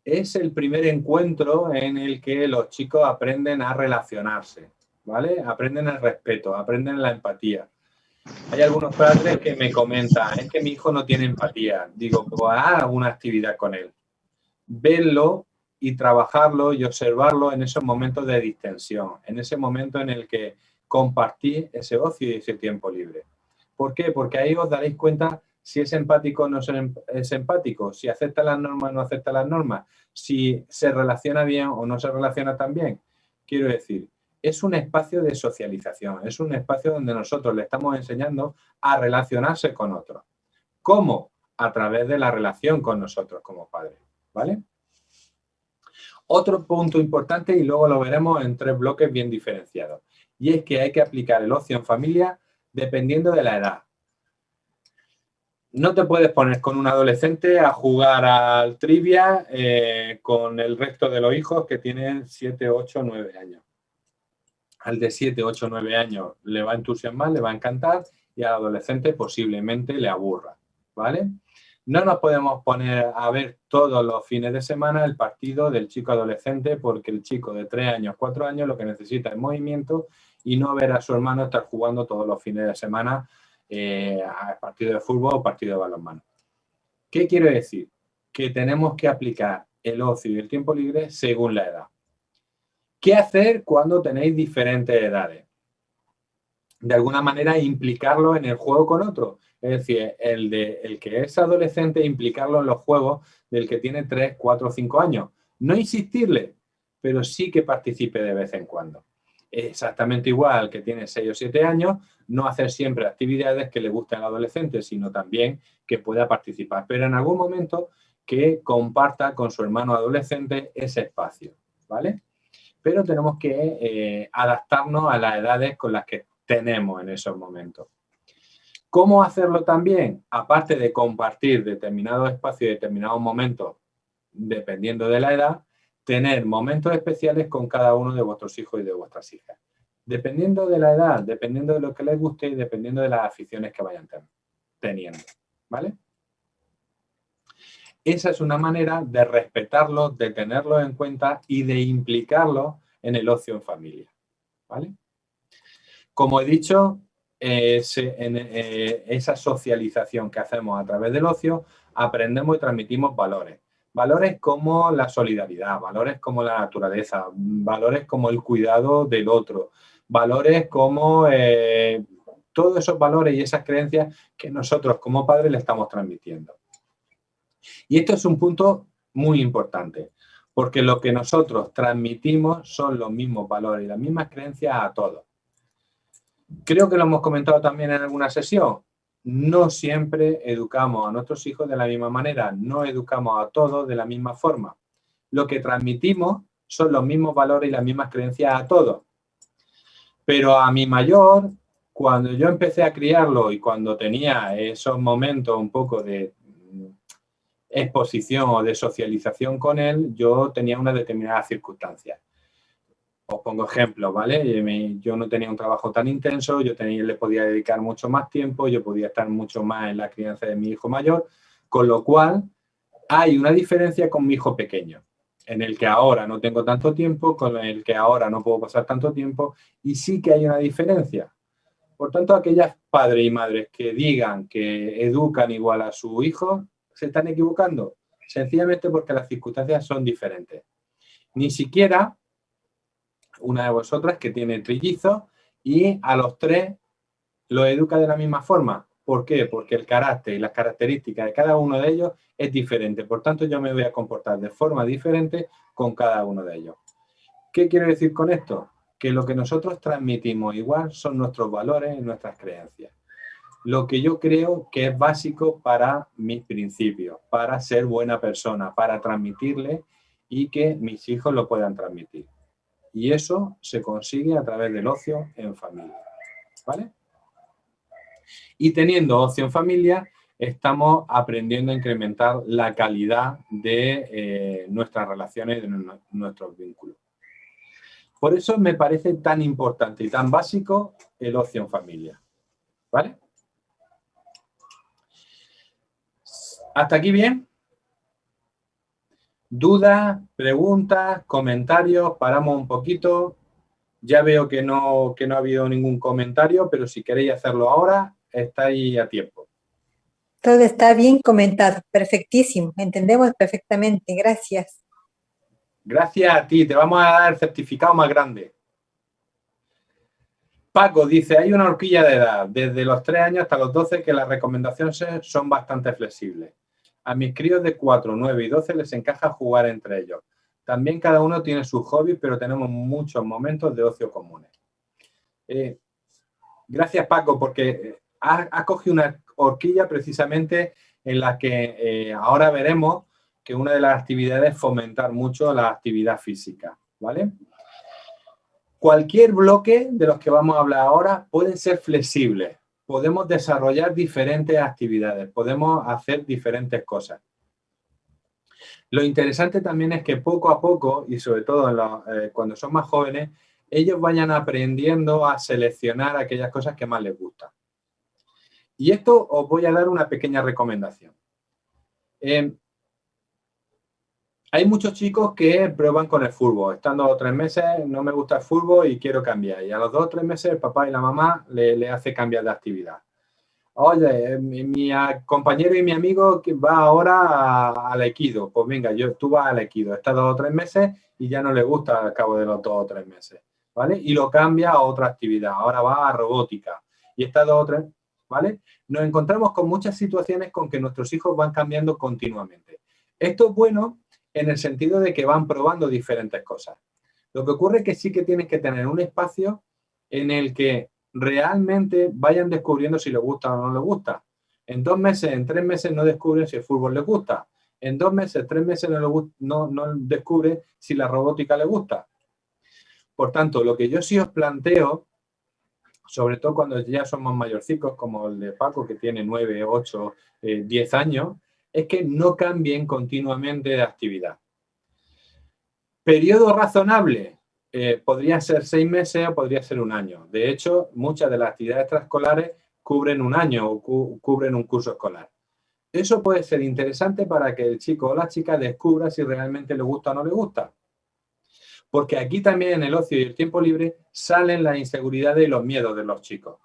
Es el primer encuentro en el que los chicos aprenden a relacionarse, ¿vale? Aprenden el respeto, aprenden la empatía. Hay algunos padres que me comentan, es que mi hijo no tiene empatía. Digo, pues haz una actividad con él. Verlo y trabajarlo y observarlo en esos momentos de distensión, en ese momento en el que compartís ese ocio y ese tiempo libre. ¿Por qué? Porque ahí os daréis cuenta si es empático o no es empático, si acepta las normas o no acepta las normas, si se relaciona bien o no se relaciona tan bien. Quiero decir, es un espacio de socialización, es un espacio donde nosotros le estamos enseñando a relacionarse con otros. ¿Cómo? A través de la relación con nosotros como padres, ¿vale? Otro punto importante, y luego lo veremos en 3 bloques bien diferenciados, y es que hay que aplicar el ocio en familia dependiendo de la edad. No te puedes poner con un adolescente a jugar al trivia con el resto de los hijos que tienen 7, 8, 9 años. Al de 7, 8, 9 años le va a entusiasmar, le va a encantar, y al adolescente posiblemente le aburra, ¿vale? No nos podemos poner a ver todos los fines de semana el partido del chico adolescente, porque el chico de 3 años, 4 años lo que necesita es movimiento y no ver a su hermano estar jugando todos los fines de semana a partido de fútbol o partido de balonmano. ¿Qué quiero decir? Que tenemos que aplicar el ocio y el tiempo libre según la edad. ¿Qué hacer cuando tenéis diferentes edades? De alguna manera implicarlo en el juego con otro. Es decir, el que es adolescente, implicarlo en los juegos del que tiene 3, 4, 5 años. No insistirle, pero sí que participe de vez en cuando. Exactamente igual que tiene 6 o 7 años, no hacer siempre actividades que le gusten al adolescente, sino también que pueda participar. Pero en algún momento que comparta con su hermano adolescente ese espacio, ¿vale? Pero tenemos que adaptarnos a las edades con las que tenemos en esos momentos. ¿Cómo hacerlo también? Aparte de compartir determinados espacios y determinados momentos, dependiendo de la edad, tener momentos especiales con cada uno de vuestros hijos y de vuestras hijas. Dependiendo de la edad, dependiendo de lo que les guste y dependiendo de las aficiones que vayan teniendo, ¿vale? Esa es una manera de respetarlos, de tenerlos en cuenta y de implicarlos en el ocio en familia, ¿vale? Como he dicho, esa socialización que hacemos a través del ocio, aprendemos y transmitimos valores. Valores como la solidaridad, valores como la naturaleza, valores como el cuidado del otro, valores como todos esos valores y esas creencias que nosotros como padres le estamos transmitiendo. Y esto es un punto muy importante, porque lo que nosotros transmitimos son los mismos valores y las mismas creencias a todos. Creo que lo hemos comentado también en alguna sesión. No siempre educamos a nuestros hijos de la misma manera, no educamos a todos de la misma forma. Lo que transmitimos son los mismos valores y las mismas creencias a todos. Pero a mi mayor, cuando yo empecé a criarlo y cuando tenía esos momentos un poco de exposición o de socialización con él, yo tenía unas determinadas circunstancias. Os pongo ejemplos, ¿vale? Yo no tenía un trabajo tan intenso, le podía dedicar mucho más tiempo, yo podía estar mucho más en la crianza de mi hijo mayor, con lo cual hay una diferencia con mi hijo pequeño, en el que ahora no tengo tanto tiempo, con el que ahora no puedo pasar tanto tiempo, y sí que hay una diferencia. Por tanto, aquellas padres y madres que digan que educan igual a su hijo, se están equivocando, sencillamente porque las circunstancias son diferentes. Ni siquiera una de vosotras que tiene trillizos y a los 3 los educa de la misma forma. ¿Por qué? Porque el carácter y las características de cada uno de ellos es diferente. Por tanto, yo me voy a comportar de forma diferente con cada uno de ellos. ¿Qué quiero decir con esto? Que lo que nosotros transmitimos igual son nuestros valores y nuestras creencias. Lo que yo creo que es básico para mis principios, para ser buena persona, para transmitirle y que mis hijos lo puedan transmitir. Y eso se consigue a través del ocio en familia, ¿vale? Y teniendo ocio en familia, estamos aprendiendo a incrementar la calidad de nuestras relaciones y de nuestros vínculos. Por eso me parece tan importante y tan básico el ocio en familia, ¿vale? ¿Hasta aquí bien? ¿Dudas, preguntas, comentarios? Paramos un poquito. Ya veo que no ha habido ningún comentario, pero si queréis hacerlo ahora, estáis a tiempo. Todo está bien comentado, perfectísimo, entendemos perfectamente, gracias. Gracias a ti, te vamos a dar el certificado más grande. Paco dice, hay una horquilla de edad, desde los 3 años hasta los 12, que las recomendaciones son bastante flexibles. A mis críos de 4, 9 y 12 les encaja jugar entre ellos. También cada uno tiene sus hobbies, pero tenemos muchos momentos de ocio comunes. Gracias, Paco, porque has cogido una horquilla precisamente en la que ahora veremos que una de las actividades es fomentar mucho la actividad física, ¿vale? Cualquier bloque de los que vamos a hablar ahora pueden ser flexibles. Podemos desarrollar diferentes actividades, podemos hacer diferentes cosas. Lo interesante también es que poco a poco, y sobre todo cuando son más jóvenes, ellos vayan aprendiendo a seleccionar aquellas cosas que más les gustan. Y esto os voy a dar una pequeña recomendación. Hay muchos chicos que prueban con el fútbol. Están 2 o 3 meses, no me gusta el fútbol y quiero cambiar. Y a los 2 o 3 meses el papá y la mamá le hace cambiar de actividad. Oye, mi compañero y mi amigo que va ahora al aikido. Pues venga, tú vas al aikido. Está 2 o 3 meses y ya no le gusta al cabo de los 2 o 3 meses. ¿Vale? Y lo cambia a otra actividad. Ahora va a robótica. Y está 2 o 3, ¿vale? Nos encontramos con muchas situaciones con que nuestros hijos van cambiando continuamente. Esto es bueno en el sentido de que van probando diferentes cosas. Lo que ocurre es que sí que tienen que tener un espacio en el que realmente vayan descubriendo si les gusta o no les gusta. En 2 meses, en 3 meses no descubren si el fútbol les gusta. En 2 meses, 3 meses no descubren si la robótica les gusta. Por tanto, lo que yo sí os planteo, sobre todo cuando ya somos mayorcicos, como el de Paco, que tiene 9, 8, 10 años, es que no cambien continuamente de actividad. Periodo razonable, podría ser 6 meses o podría ser 1 año. De hecho, muchas de las actividades extraescolares cubren 1 año o cubren un curso escolar. Eso puede ser interesante para que el chico o la chica descubra si realmente le gusta o no le gusta. Porque aquí también en el ocio y el tiempo libre salen las inseguridades y los miedos de los chicos.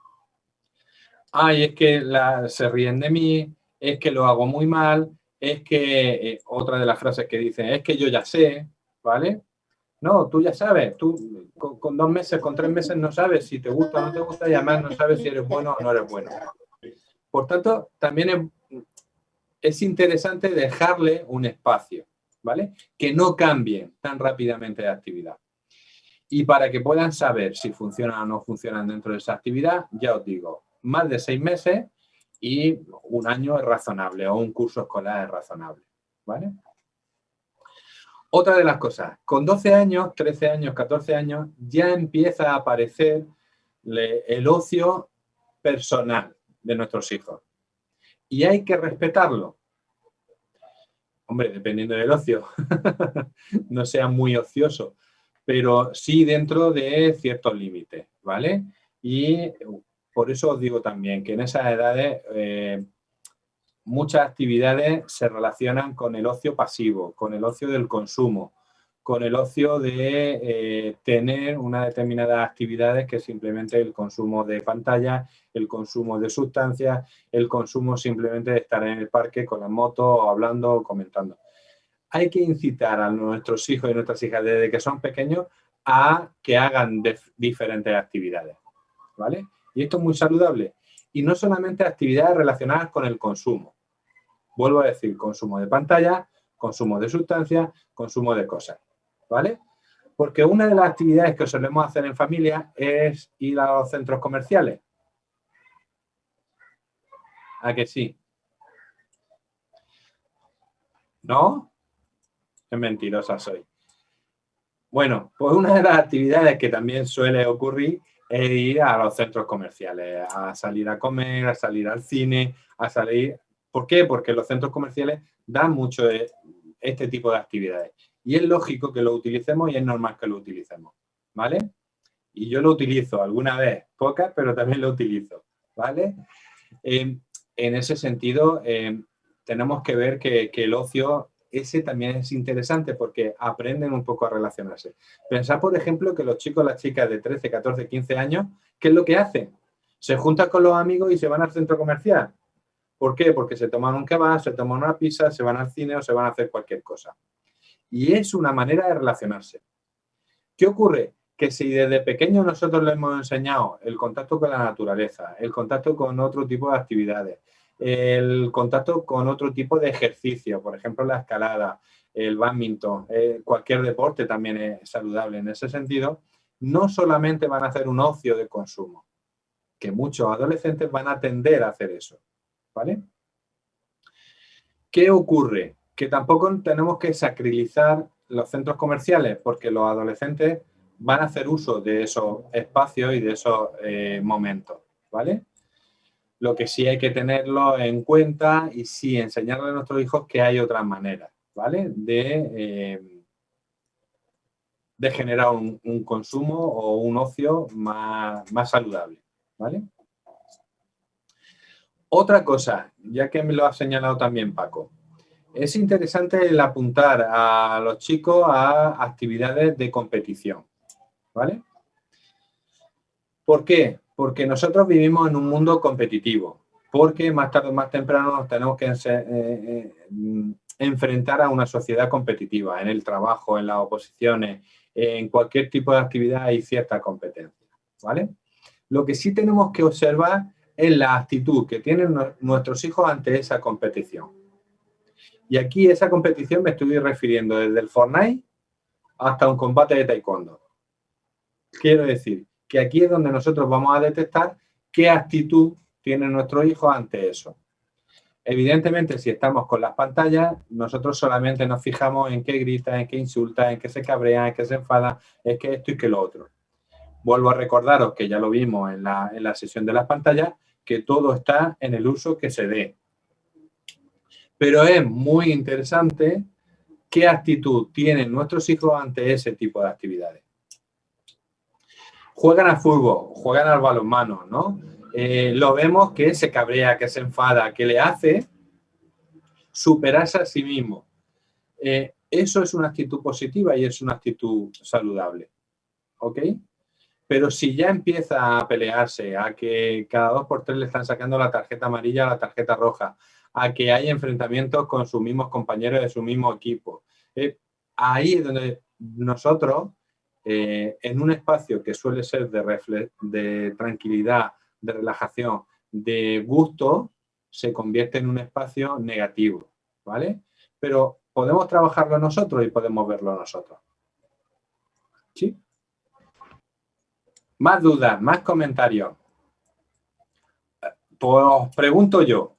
Ay, es que se ríen de mí, es que lo hago muy mal, es que, otra de las frases que dicen, es que yo ya sé, ¿vale? No, tú ya sabes, tú con 2 meses, con 3 meses no sabes si te gusta o no te gusta y además no sabes si eres bueno o no eres bueno. Por tanto, también es interesante dejarle un espacio, ¿vale? Que no cambien tan rápidamente de actividad. Y para que puedan saber si funcionan o no funcionan dentro de esa actividad, ya os digo, más de 6 meses y 1 año es razonable o un curso escolar es razonable, ¿vale? Otra de las cosas, con 12 años, 13 años, 14 años, ya empieza a aparecer el ocio personal de nuestros hijos. Y hay que respetarlo. Hombre, dependiendo del ocio, no sea muy ocioso, pero sí dentro de ciertos límites, ¿vale? Y por eso os digo también que en esas edades muchas actividades se relacionan con el ocio pasivo, con el ocio del consumo, con el ocio de tener unas determinadas actividades que simplemente el consumo de pantalla, el consumo de sustancias, el consumo simplemente de estar en el parque con la moto, hablando o comentando. Hay que incitar a nuestros hijos y nuestras hijas desde que son pequeños a que hagan diferentes actividades, ¿vale? Y esto es muy saludable. Y no solamente actividades relacionadas con el consumo. Vuelvo a decir, consumo de pantalla, consumo de sustancias, consumo de cosas, ¿vale? Porque una de las actividades que solemos hacer en familia es ir a los centros comerciales. ¿A que sí? ¿No? Qué mentirosa soy. Bueno, pues una de las actividades que también suele ocurrir es ir a los centros comerciales, a salir a comer, a salir al cine, a salir... ¿Por qué? Porque los centros comerciales dan mucho de este tipo de actividades. Y es lógico que lo utilicemos y es normal que lo utilicemos, ¿vale? Y yo lo utilizo alguna vez, pocas, pero también lo utilizo, ¿vale? En ese sentido, tenemos que ver que el ocio, ese también es interesante porque aprenden un poco a relacionarse. Pensad, por ejemplo, que los chicos, las chicas de 13, 14, 15 años, ¿qué es lo que hacen? Se juntan con los amigos y se van al centro comercial. ¿Por qué? Porque se toman un kebab, se toman una pizza, se van al cine o se van a hacer cualquier cosa. Y es una manera de relacionarse. ¿Qué ocurre? Que si desde pequeños nosotros les hemos enseñado el contacto con la naturaleza, el contacto con otro tipo de actividades, el contacto con otro tipo de ejercicio, por ejemplo la escalada, el bádminton, cualquier deporte también es saludable en ese sentido, no solamente van a hacer un ocio de consumo, que muchos adolescentes van a tender a hacer eso, ¿vale? ¿Qué ocurre? Que tampoco tenemos que sacralizar los centros comerciales porque los adolescentes van a hacer uso de esos espacios y de esos momentos, ¿vale? Lo que sí hay que tenerlo en cuenta y sí enseñarle a nuestros hijos que hay otras maneras, ¿vale? De generar un consumo o un ocio más saludable, ¿vale? Otra cosa, ya que me lo ha señalado también Paco, es interesante el apuntar a los chicos a actividades de competición, ¿vale? ¿Por qué? Porque nosotros vivimos en un mundo competitivo, porque más tarde o más temprano nos tenemos que enfrentar a una sociedad competitiva, en el trabajo, en las oposiciones, en cualquier tipo de actividad hay cierta competencia, ¿vale? Lo que sí tenemos que observar es la actitud que tienen nuestros hijos ante esa competición. Y aquí esa competición me estoy refiriendo desde el Fortnite hasta un combate de taekwondo. Quiero decir que aquí es donde nosotros vamos a detectar qué actitud tiene nuestro hijo ante eso. Evidentemente, si estamos con las pantallas, nosotros solamente nos fijamos en qué grita, en qué insulta, en qué se cabrea, en qué se enfada, es que esto y que lo otro. Vuelvo a recordaros que ya lo vimos en la sesión de las pantallas, que todo está en el uso que se dé. Pero es muy interesante qué actitud tienen nuestros hijos ante ese tipo de actividades. Juegan al fútbol, juegan al balonmano, ¿no? Lo vemos que se cabrea, que se enfada, que le hace superarse a sí mismo. Eso es una actitud positiva y es una actitud saludable, ¿ok? Pero si ya empieza a pelearse, a que cada 2 por 3 le están sacando la tarjeta amarilla a la tarjeta roja, a que hay enfrentamientos con sus mismos compañeros de su mismo equipo, ahí es donde nosotros, en un espacio que suele ser de tranquilidad, de relajación, de gusto, se convierte en un espacio negativo, ¿vale? Pero podemos trabajarlo nosotros y podemos verlo nosotros. ¿Sí? Más dudas, más comentarios. Pues os pregunto yo,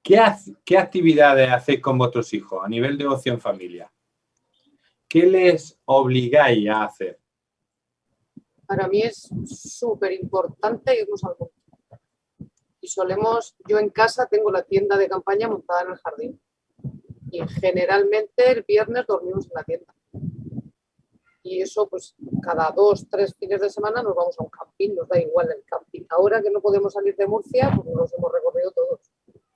¿qué actividades hacéis con vuestros hijos a nivel de ocio en familia? ¿Qué les obligáis a hacer? Para mí es súper importante irnos al monte. Y yo en casa tengo la tienda de campaña montada en el jardín. Y generalmente el viernes dormimos en la tienda. Y eso, pues, cada 2, 3 fines de semana nos vamos a un camping, nos da igual el camping. Ahora que no podemos salir de Murcia, pues nos hemos recorrido todos.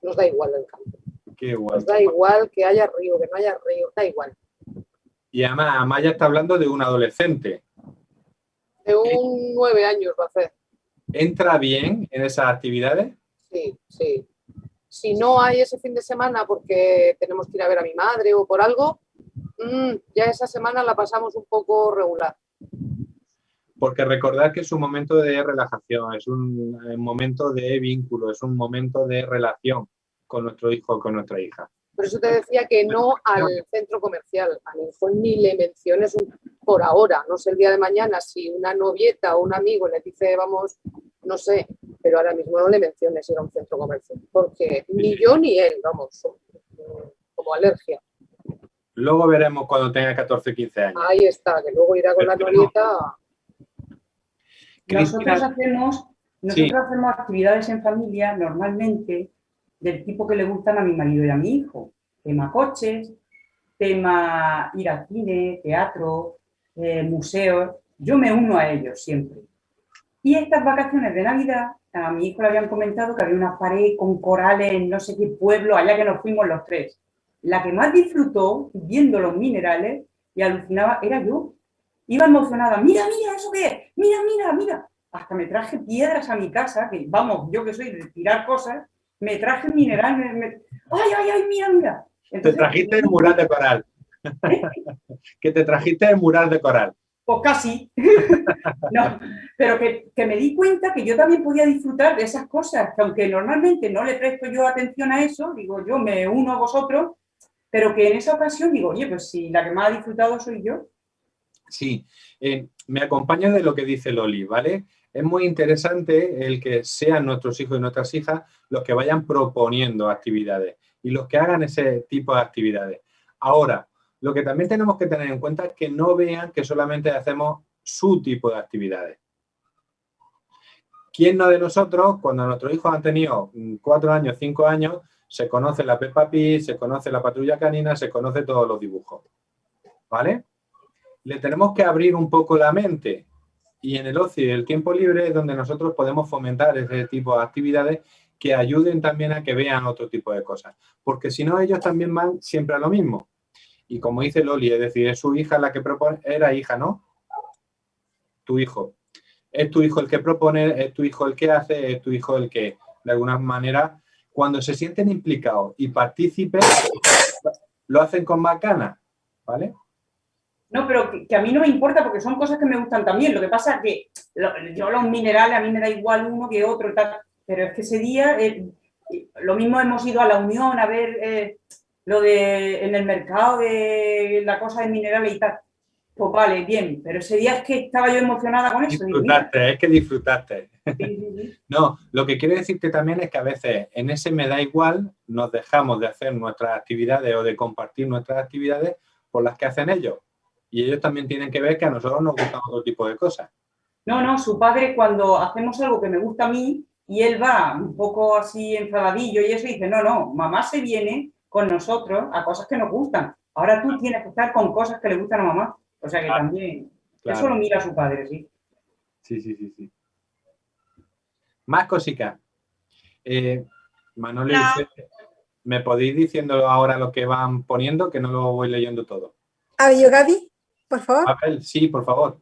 Nos da igual el camping. Qué guay. Nos da igual que haya río, que no haya río, da igual. Y además, Amaya está hablando de un adolescente. De un 9 años va a hacer. ¿Entra bien en esas actividades? Sí, sí. Si no hay ese fin de semana porque tenemos que ir a ver a mi madre o por algo, ya esa semana la pasamos un poco regular. Porque recordad que es un momento de relajación, es un momento de vínculo, es un momento de relación con nuestro hijo o con nuestra hija. Por eso te decía que no al centro comercial. A mi hijo ni le menciones por ahora. No sé el día de mañana si una novieta o un amigo le dice, vamos, no sé, pero ahora mismo no le menciones ir a un centro comercial. Porque ni yo ni él, vamos, son como alergia. Luego veremos cuando tenga 14 15 años. Ahí está, que luego irá con la novieta. Cristina, Nosotros sí. hacemos actividades en familia normalmente del tipo que le gustan a mi marido y a mi hijo. Tema coches, tema ir al cine, teatro, museos. Yo me uno a ellos siempre. Y estas vacaciones de Navidad, a mi hijo le habían comentado que había una pared con corales en no sé qué pueblo, allá que nos fuimos los tres. La que más disfrutó viendo los minerales y alucinaba era yo. Iba emocionada, mira, mira, ¿eso qué es? Mira, mira, mira. Hasta me traje piedras a mi casa, que vamos, yo que soy de tirar cosas, me traje mineral, ¡ay, ay, ay, mira, mira! Entonces, te trajiste el mural de coral. Que te trajiste el mural de coral. Pues casi. No, pero que me di cuenta que yo también podía disfrutar de esas cosas, que aunque normalmente no le presto yo atención a eso, digo, yo me uno a vosotros, pero que en esa ocasión digo, oye, pues si la que más ha disfrutado soy yo. Sí, me acompaña de lo que dice Loli, ¿vale? Es muy interesante el que sean nuestros hijos y nuestras hijas los que vayan proponiendo actividades y los que hagan ese tipo de actividades. Ahora, lo que también tenemos que tener en cuenta es que no vean que solamente hacemos su tipo de actividades. ¿Quién no de nosotros, cuando nuestros hijos han tenido 4 años, 5 años, se conoce la Peppa Pig, se conoce la Patrulla Canina, se conoce todos los dibujos? ¿Vale? Le tenemos que abrir un poco la mente y en el ocio y el tiempo libre es donde nosotros podemos fomentar ese tipo de actividades que ayuden también a que vean otro tipo de cosas. Porque si no, ellos también van siempre a lo mismo. Y como dice Loli, es decir, es su hija la que propone, era hija, ¿no? Tu hijo. Es tu hijo el que propone, es tu hijo el que hace, es tu hijo el que, de alguna manera, cuando se sienten implicados y partícipes, lo hacen con más ganas, ¿vale? No, pero que a mí no me importa porque son cosas que me gustan también. Lo que pasa es que yo los minerales, a mí me da igual uno que otro, tal, pero es que ese día, lo mismo hemos ido a la Unión a ver lo de en el mercado de la cosa de minerales y tal. Pues vale, bien, pero ese día es que estaba yo emocionada con eso. Disfrutaste, es que disfrutaste. Sí, sí, sí. No, lo que quiero decirte también es que a veces en ese me da igual nos dejamos de hacer nuestras actividades o de compartir nuestras actividades por las que hacen ellos. Y ellos también tienen que ver que a nosotros nos gustan otro tipo de cosas. No, su padre cuando hacemos algo que me gusta a mí y él va un poco así enfadadillo y eso dice, no, mamá se viene con nosotros a cosas que nos gustan. Ahora tú tienes que estar con cosas que le gustan a mamá. O sea que también, claro. Eso lo mira su padre, sí. Sí. Más cositas. Manolo, ¿me podéis diciendo ahora lo que van poniendo? Que no lo voy leyendo todo. A ver, yo, Gaby, por favor. Abel, sí, por favor.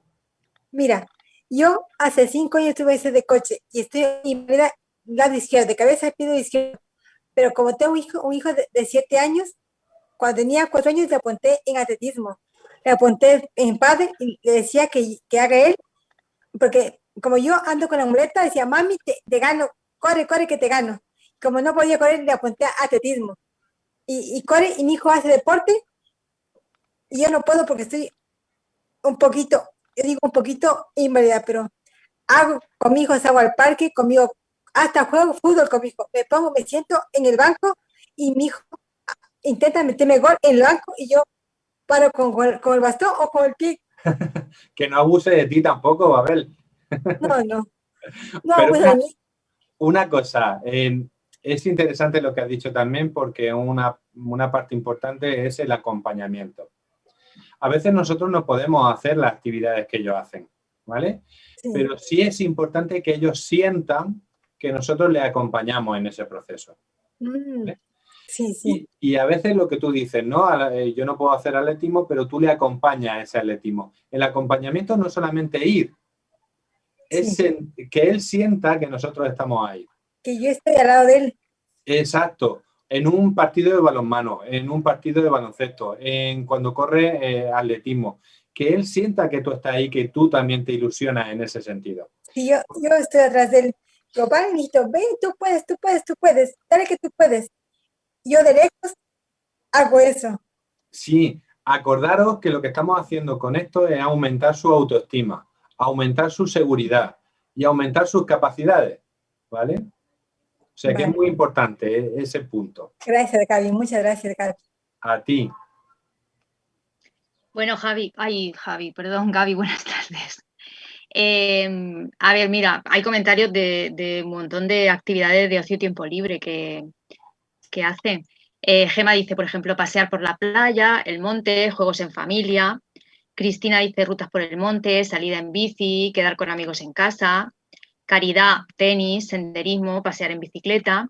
Mira, yo hace 5 años tuve ese de coche y estoy en mi lado izquierdo, de cabeza y pie izquierdo. Pero como tengo un hijo de 7 años, cuando tenía 4 años le apunté en atletismo. Le apunté en padre y le decía que haga él, porque como yo ando con la muleta, decía, mami, te gano, corre, que te gano. Como no podía correr, le apunté a atletismo. Y corre, y mi hijo hace deporte, y yo no puedo porque estoy un poquito inválida, pero hago con mi hijo, salgo al parque, conmigo, hasta juego fútbol con mi hijo. Me siento en el banco y mi hijo intenta meterme gol en el banco y yo paro con el bastón o con el pie. Que no abuse de ti tampoco, Abel. No Pero abuse de mí. Una cosa, es interesante lo que has dicho también porque una parte importante es el acompañamiento. A veces nosotros no podemos hacer las actividades que ellos hacen, ¿vale? Sí. Pero sí es importante que ellos sientan que nosotros les acompañamos en ese proceso. ¿Vale? Sí. Y a veces lo que tú dices, ¿no? Yo no puedo hacer atletismo, pero tú le acompañas a ese atletismo. El acompañamiento no es solamente ir, es que él sienta que nosotros estamos ahí. Que yo estoy al lado de él. Exacto. En un partido de balonmano, en un partido de baloncesto, cuando corre atletismo. Que él sienta que tú estás ahí, que tú también te ilusionas en ese sentido. Sí, yo estoy atrás de él. Yo, ven, tú puedes, dale que tú puedes. Yo de lejos hago eso. Sí, acordaros que lo que estamos haciendo con esto es aumentar su autoestima, aumentar su seguridad y aumentar sus capacidades, ¿vale? O sea que es Vale. muy importante ese punto. Gracias, Gaby. Muchas gracias, Gaby. A ti. Bueno, perdón, Gaby, buenas tardes. A ver, mira, hay comentarios de un montón de actividades de ocio y tiempo libre que hacen. Gema dice, por ejemplo, pasear por la playa, el monte, juegos en familia. Cristina dice rutas por el monte, salida en bici, quedar con amigos en casa. Caridad, tenis, senderismo, pasear en bicicleta.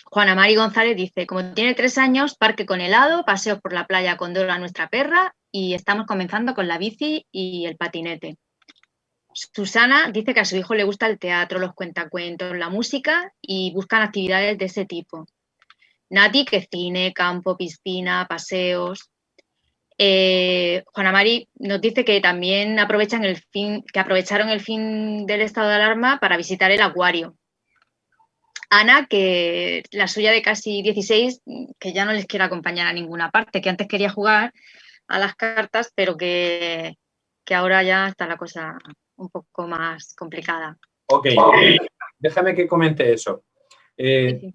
Juana Mari González dice, como tiene 3 años, parque con helado, paseos por la playa con Dora, nuestra perra, y estamos comenzando con la bici y el patinete. Susana dice que a su hijo le gusta el teatro, los cuentacuentos, la música y buscan actividades de ese tipo. Nati, que cine, campo, piscina, paseos. Juana Mari nos dice que también aprovecharon el fin del estado de alarma para visitar el acuario. Ana, que la suya de casi 16, que ya no les quiere acompañar a ninguna parte, que antes quería jugar a las cartas, pero que ahora ya está la cosa un poco más complicada. Ok, déjame que comente eso. Sí.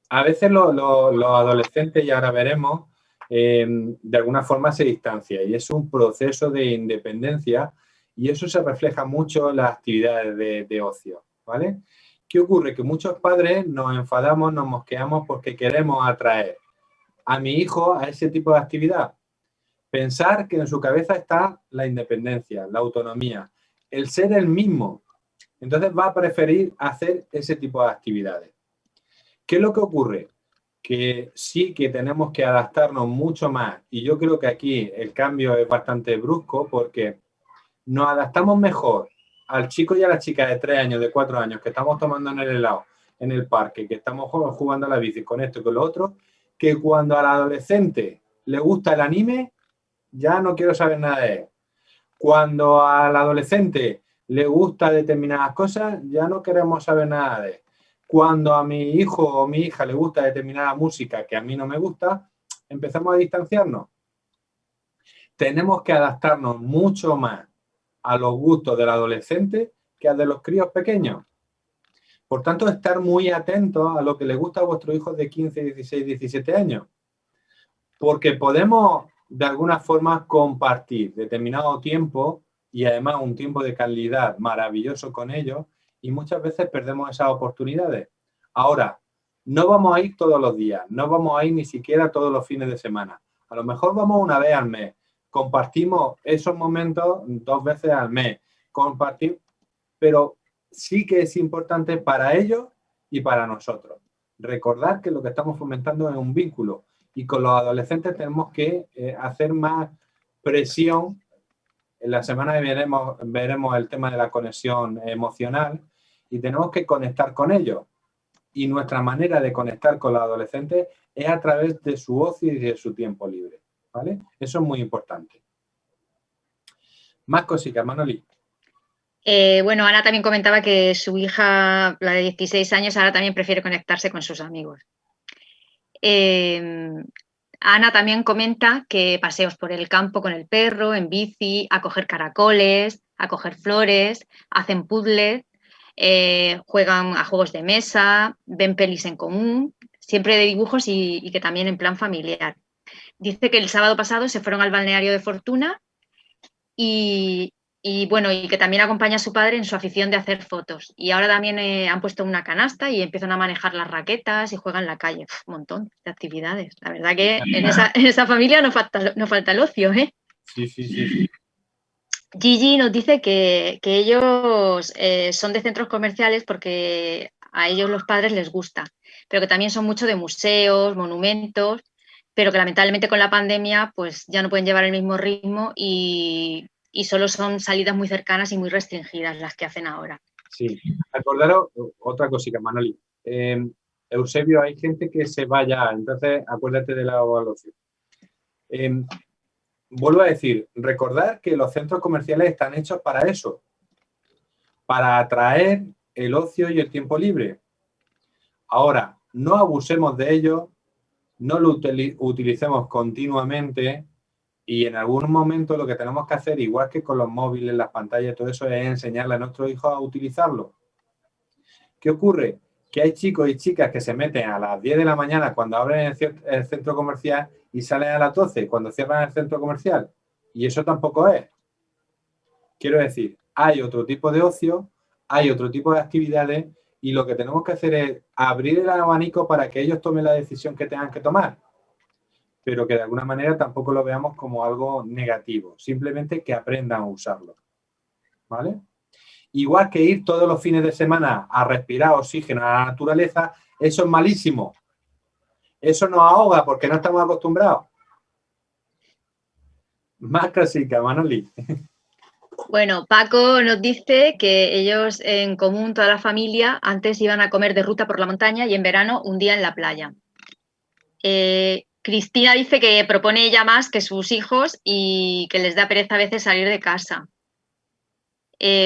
A veces los adolescentes, y ahora veremos, de alguna forma se distancian y es un proceso de independencia y eso se refleja mucho en las actividades de ocio, ¿vale? ¿Qué ocurre? Que muchos padres nos enfadamos, nos mosqueamos porque queremos atraer a mi hijo a ese tipo de actividad. Pensar que en su cabeza está la independencia, la autonomía, el ser el mismo. Entonces va a preferir hacer ese tipo de actividades. ¿Qué es lo que ocurre? Que sí que tenemos que adaptarnos mucho más y yo creo que aquí el cambio es bastante brusco porque nos adaptamos mejor al chico y a la chica de 3 años, de 4 años que estamos tomando en el helado, en el parque, que estamos jugando a la bici con esto y con lo otro, que cuando al adolescente le gusta el anime, ya no quiero saber nada de él. Cuando al adolescente le gusta determinadas cosas, ya no queremos saber nada de él. Cuando a mi hijo o mi hija le gusta determinada música que a mí no me gusta, empezamos a distanciarnos. Tenemos que adaptarnos mucho más a los gustos del adolescente que al de los críos pequeños. Por tanto, estar muy atentos a lo que le gusta a vuestros hijos de 15, 16, 17 años. Porque podemos, de alguna forma, compartir determinado tiempo y además un tiempo de calidad maravilloso con ellos y muchas veces perdemos esas oportunidades. Ahora, no vamos a ir todos los días, no vamos a ir ni siquiera todos los fines de semana. A lo mejor vamos una vez al mes. Compartimos esos momentos 2 veces al mes. Compartir, pero sí que es importante para ellos y para nosotros. Recordar que lo que estamos fomentando es un vínculo y con los adolescentes tenemos que hacer más presión. En la semana veremos el tema de la conexión emocional y tenemos que conectar con ellos. Y nuestra manera de conectar con los adolescentes es a través de su ocio y de su tiempo libre, ¿vale? Eso es muy importante. Más cositas, Manoli. Bueno, Ana también comentaba que su hija, la de 16 años, ahora también prefiere conectarse con sus amigos. Ana también comenta que paseos por el campo con el perro, en bici, a coger caracoles, a coger flores, hacen puzzles, juegan a juegos de mesa, ven pelis en común, siempre de dibujos y que también en plan familiar. Dice que el sábado pasado se fueron al balneario de Fortuna y bueno, y que también acompaña a su padre en su afición de hacer fotos. Y ahora también han puesto una canasta y empiezan a manejar las raquetas y juegan en la calle. Un montón de actividades. La verdad que en esa familia no falta el ocio, ¿eh? Sí. Gigi nos dice que ellos son de centros comerciales porque a ellos los padres les gusta, pero que también son mucho de museos, monumentos, pero que lamentablemente con la pandemia pues ya no pueden llevar el mismo ritmo y solo son salidas muy cercanas y muy restringidas las que hacen ahora. Sí, acordaros otra cosita, Manoli. Eusebio, hay gente que se va ya, entonces acuérdate de la evaluación. Vuelvo a decir, recordar que los centros comerciales están hechos para eso, para atraer el ocio y el tiempo libre. Ahora, no abusemos de ellos, no lo utilicemos continuamente y en algún momento lo que tenemos que hacer, igual que con los móviles, las pantallas, todo eso, es enseñarle a nuestros hijos a utilizarlo. ¿Qué ocurre? Que hay chicos y chicas que se meten a las 10 de la mañana cuando abren el centro comercial y salen a las 12 cuando cierran el centro comercial. Y eso tampoco es. Quiero decir, hay otro tipo de ocio, hay otro tipo de actividades y lo que tenemos que hacer es abrir el abanico para que ellos tomen la decisión que tengan que tomar, pero que de alguna manera tampoco lo veamos como algo negativo, simplemente que aprendan a usarlo, ¿vale? Igual que ir todos los fines de semana a respirar oxígeno a la naturaleza, eso es malísimo. Eso nos ahoga porque no estamos acostumbrados. Más clásica, Manoli. Bueno, Paco nos dice que ellos en común, toda la familia, antes iban a comer de ruta por la montaña y en verano un día en la playa. Cristina dice que propone ella más que sus hijos y que les da pereza a veces salir de casa.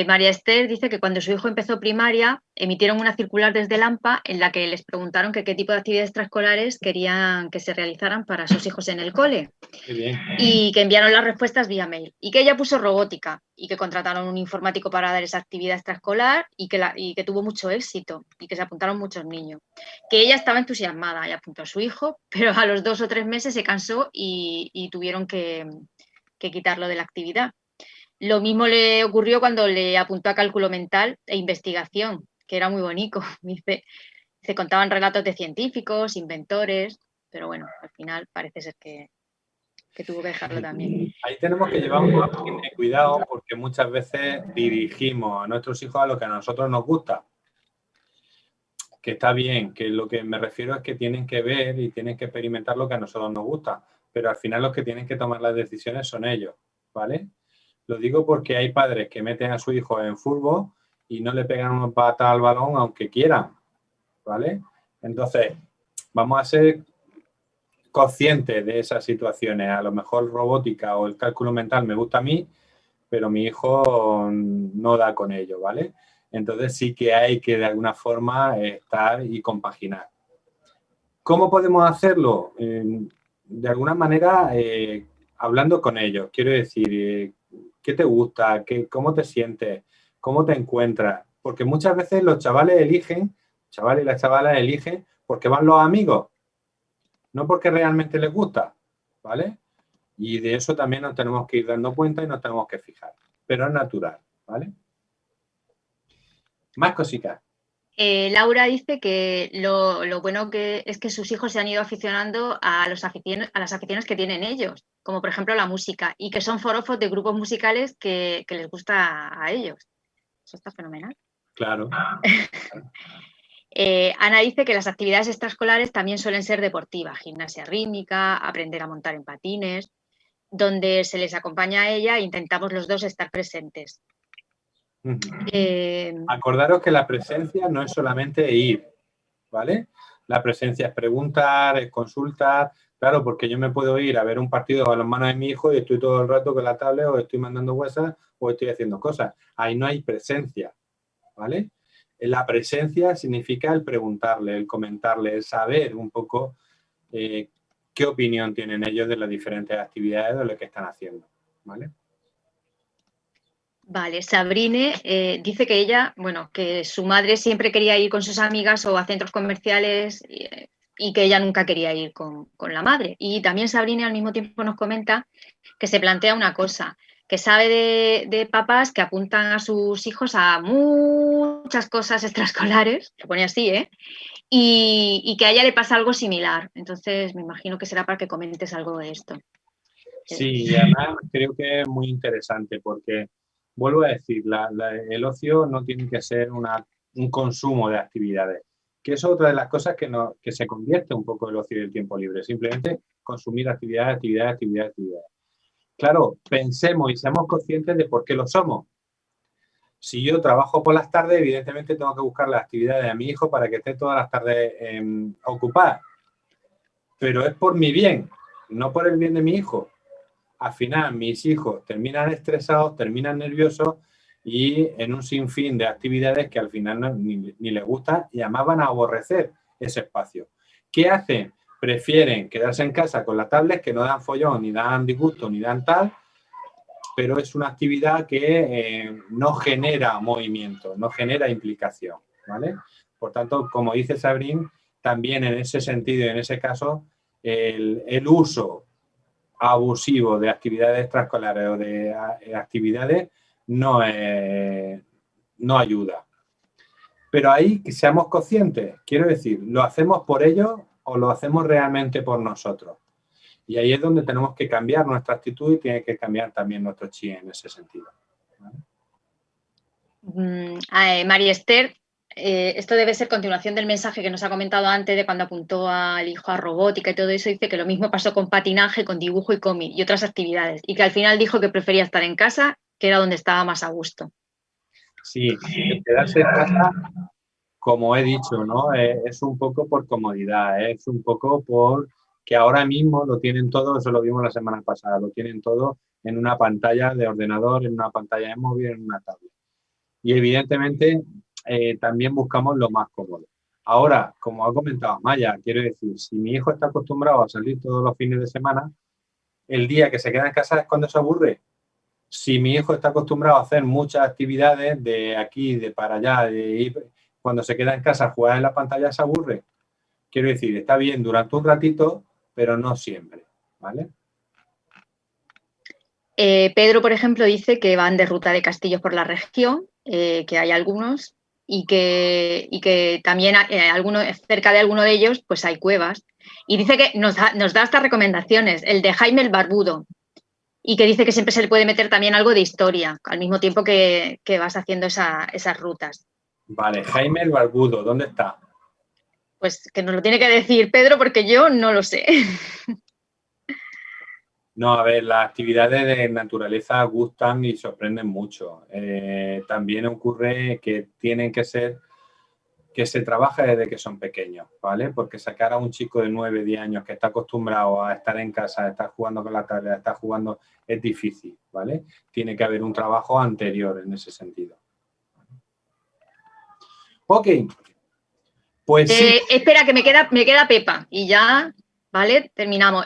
María Esther dice que cuando su hijo empezó primaria emitieron una circular desde el AMPA en la que les preguntaron qué tipo de actividades extraescolares querían que se realizaran para sus hijos en el cole. Qué bien. Y que enviaron las respuestas vía mail. Y que ella puso robótica y que contrataron un informático para dar esa actividad extraescolar y que tuvo mucho éxito y que se apuntaron muchos niños. Que ella estaba entusiasmada y apuntó a su hijo, pero a los 2 o 3 meses se cansó y tuvieron que quitarlo de la actividad. Lo mismo le ocurrió cuando le apuntó a cálculo mental e investigación, que era muy bonito. Se contaban relatos de científicos, inventores, pero bueno, al final parece ser que tuvo que dejarlo también. Ahí tenemos que llevar un poco de cuidado porque muchas veces dirigimos a nuestros hijos a lo que a nosotros nos gusta. Que está bien, que lo que me refiero es que tienen que ver y tienen que experimentar lo que a nosotros nos gusta, pero al final los que tienen que tomar las decisiones son ellos, ¿vale? Lo digo porque hay padres que meten a su hijo en fútbol y no le pegan una pata al balón aunque quieran, ¿vale? Entonces, vamos a ser conscientes de esas situaciones. A lo mejor robótica o el cálculo mental me gusta a mí, pero mi hijo no da con ello, ¿vale? Entonces sí que hay que de alguna forma estar y compaginar. ¿Cómo podemos hacerlo? De alguna manera hablando con ellos. Quiero decir, ¿qué te gusta? ¿Cómo te sientes? ¿Cómo te encuentras? Porque muchas veces los chavales y las chavalas eligen porque van los amigos, no porque realmente les gusta, ¿vale? Y de eso también nos tenemos que ir dando cuenta y nos tenemos que fijar. Pero es natural, ¿vale? Más cositas. Laura dice que lo bueno que es que sus hijos se han ido aficionando a las aficiones que tienen ellos, como por ejemplo la música, y que son forofos de grupos musicales que les gusta a ellos. Eso está fenomenal. Claro. Ana dice que las actividades extraescolares también suelen ser deportivas, gimnasia rítmica, aprender a montar en patines, donde se les acompaña a ella e intentamos los dos estar presentes. Acordaros que la presencia no es solamente ir, ¿vale? La presencia es preguntar, es consultar. Claro, porque yo me puedo ir a ver un partido de balonmano de mi hijo y estoy todo el rato con la tablet o estoy mandando WhatsApp o estoy haciendo cosas. Ahí no hay presencia, ¿vale? La presencia significa el preguntarle, el comentarle, el saber un poco qué opinión tienen ellos de las diferentes actividades de lo que están haciendo, ¿vale? Vale, Sabrine dice que ella, bueno, que su madre siempre quería ir con sus amigas o a centros comerciales y que ella nunca quería ir con la madre. Y también Sabrine al mismo tiempo nos comenta que se plantea una cosa, que sabe de papás que apuntan a sus hijos a muchas cosas extraescolares, lo pone así, y que a ella le pasa algo similar. Entonces me imagino que será para que comentes algo de esto. Sí, y además creo que es muy interesante porque, vuelvo a decir, el ocio no tiene que ser un consumo de actividades, que es otra de las cosas que se convierte un poco el ocio y el tiempo libre, simplemente consumir actividades. Claro, pensemos y seamos conscientes de por qué lo somos. Si yo trabajo por las tardes, evidentemente tengo que buscar las actividades a mi hijo para que esté todas las tardes ocupadas, pero es por mi bien, no por el bien de mi hijo. Al final mis hijos terminan estresados, terminan nerviosos y en un sinfín de actividades que al final ni les gusta y además van a aborrecer ese espacio. ¿Qué hacen? prefieren quedarse en casa con la tablet, que no dan follón, ni dan disgusto, ni dan tal, pero es una actividad que no genera movimiento, no genera implicación, ¿vale? Por tanto, como dice Sabrín, también en ese sentido y en ese caso, el uso abusivo de actividades extraescolares o de actividades no ayuda. Pero ahí que seamos conscientes, quiero decir, ¿lo hacemos por ellos o lo hacemos realmente por nosotros? Y ahí es donde tenemos que cambiar nuestra actitud y tiene que cambiar también nuestro chi en ese sentido. María Esther, esto debe ser continuación del mensaje que nos ha comentado antes de cuando apuntó al hijo a robótica y todo eso. Dice que lo mismo pasó con patinaje, con dibujo y cómic y otras actividades. Y que al final dijo que prefería estar en casa, que era donde estaba más a gusto. Sí, quedarse en casa, como he dicho, ¿no? Es un poco por comodidad, es un poco por que ahora mismo lo tienen todo, eso lo vimos la semana pasada, lo tienen todo en una pantalla de ordenador, en una pantalla de móvil, en una tablet. Y evidentemente también buscamos lo más cómodo. Ahora, como ha comentado Maya, quiero decir, si mi hijo está acostumbrado a salir todos los fines de semana, el día que se queda en casa es cuando se aburre. Si mi hijo está acostumbrado a hacer muchas actividades de aquí, de para allá, de ir, cuando se queda en casa a jugar en la pantalla se aburre. Quiero decir, está bien durante un ratito, pero no siempre, ¿vale? Pedro, por ejemplo, dice que van de ruta de castillos por la región, que hay algunos, y que también cerca de alguno de ellos pues hay cuevas. Y dice que nos da estas recomendaciones, el de Jaime el Barbudo, y que dice que siempre se le puede meter también algo de historia, al mismo tiempo que vas haciendo esas rutas. Vale, Jaime el Barbudo, ¿dónde está? Pues que nos lo tiene que decir Pedro, porque yo no lo sé. No, a ver, las actividades de naturaleza gustan y sorprenden mucho. También ocurre que tienen que ser que se trabaja desde que son pequeños, ¿vale? Porque sacar a un chico de 9, 10 años que está acostumbrado a estar en casa, a estar jugando con la tablet, a estar jugando, es difícil, ¿vale? Tiene que haber un trabajo anterior en ese sentido. Ok. Pues sí. Espera, que me queda Pepa y ya, ¿vale? Terminamos.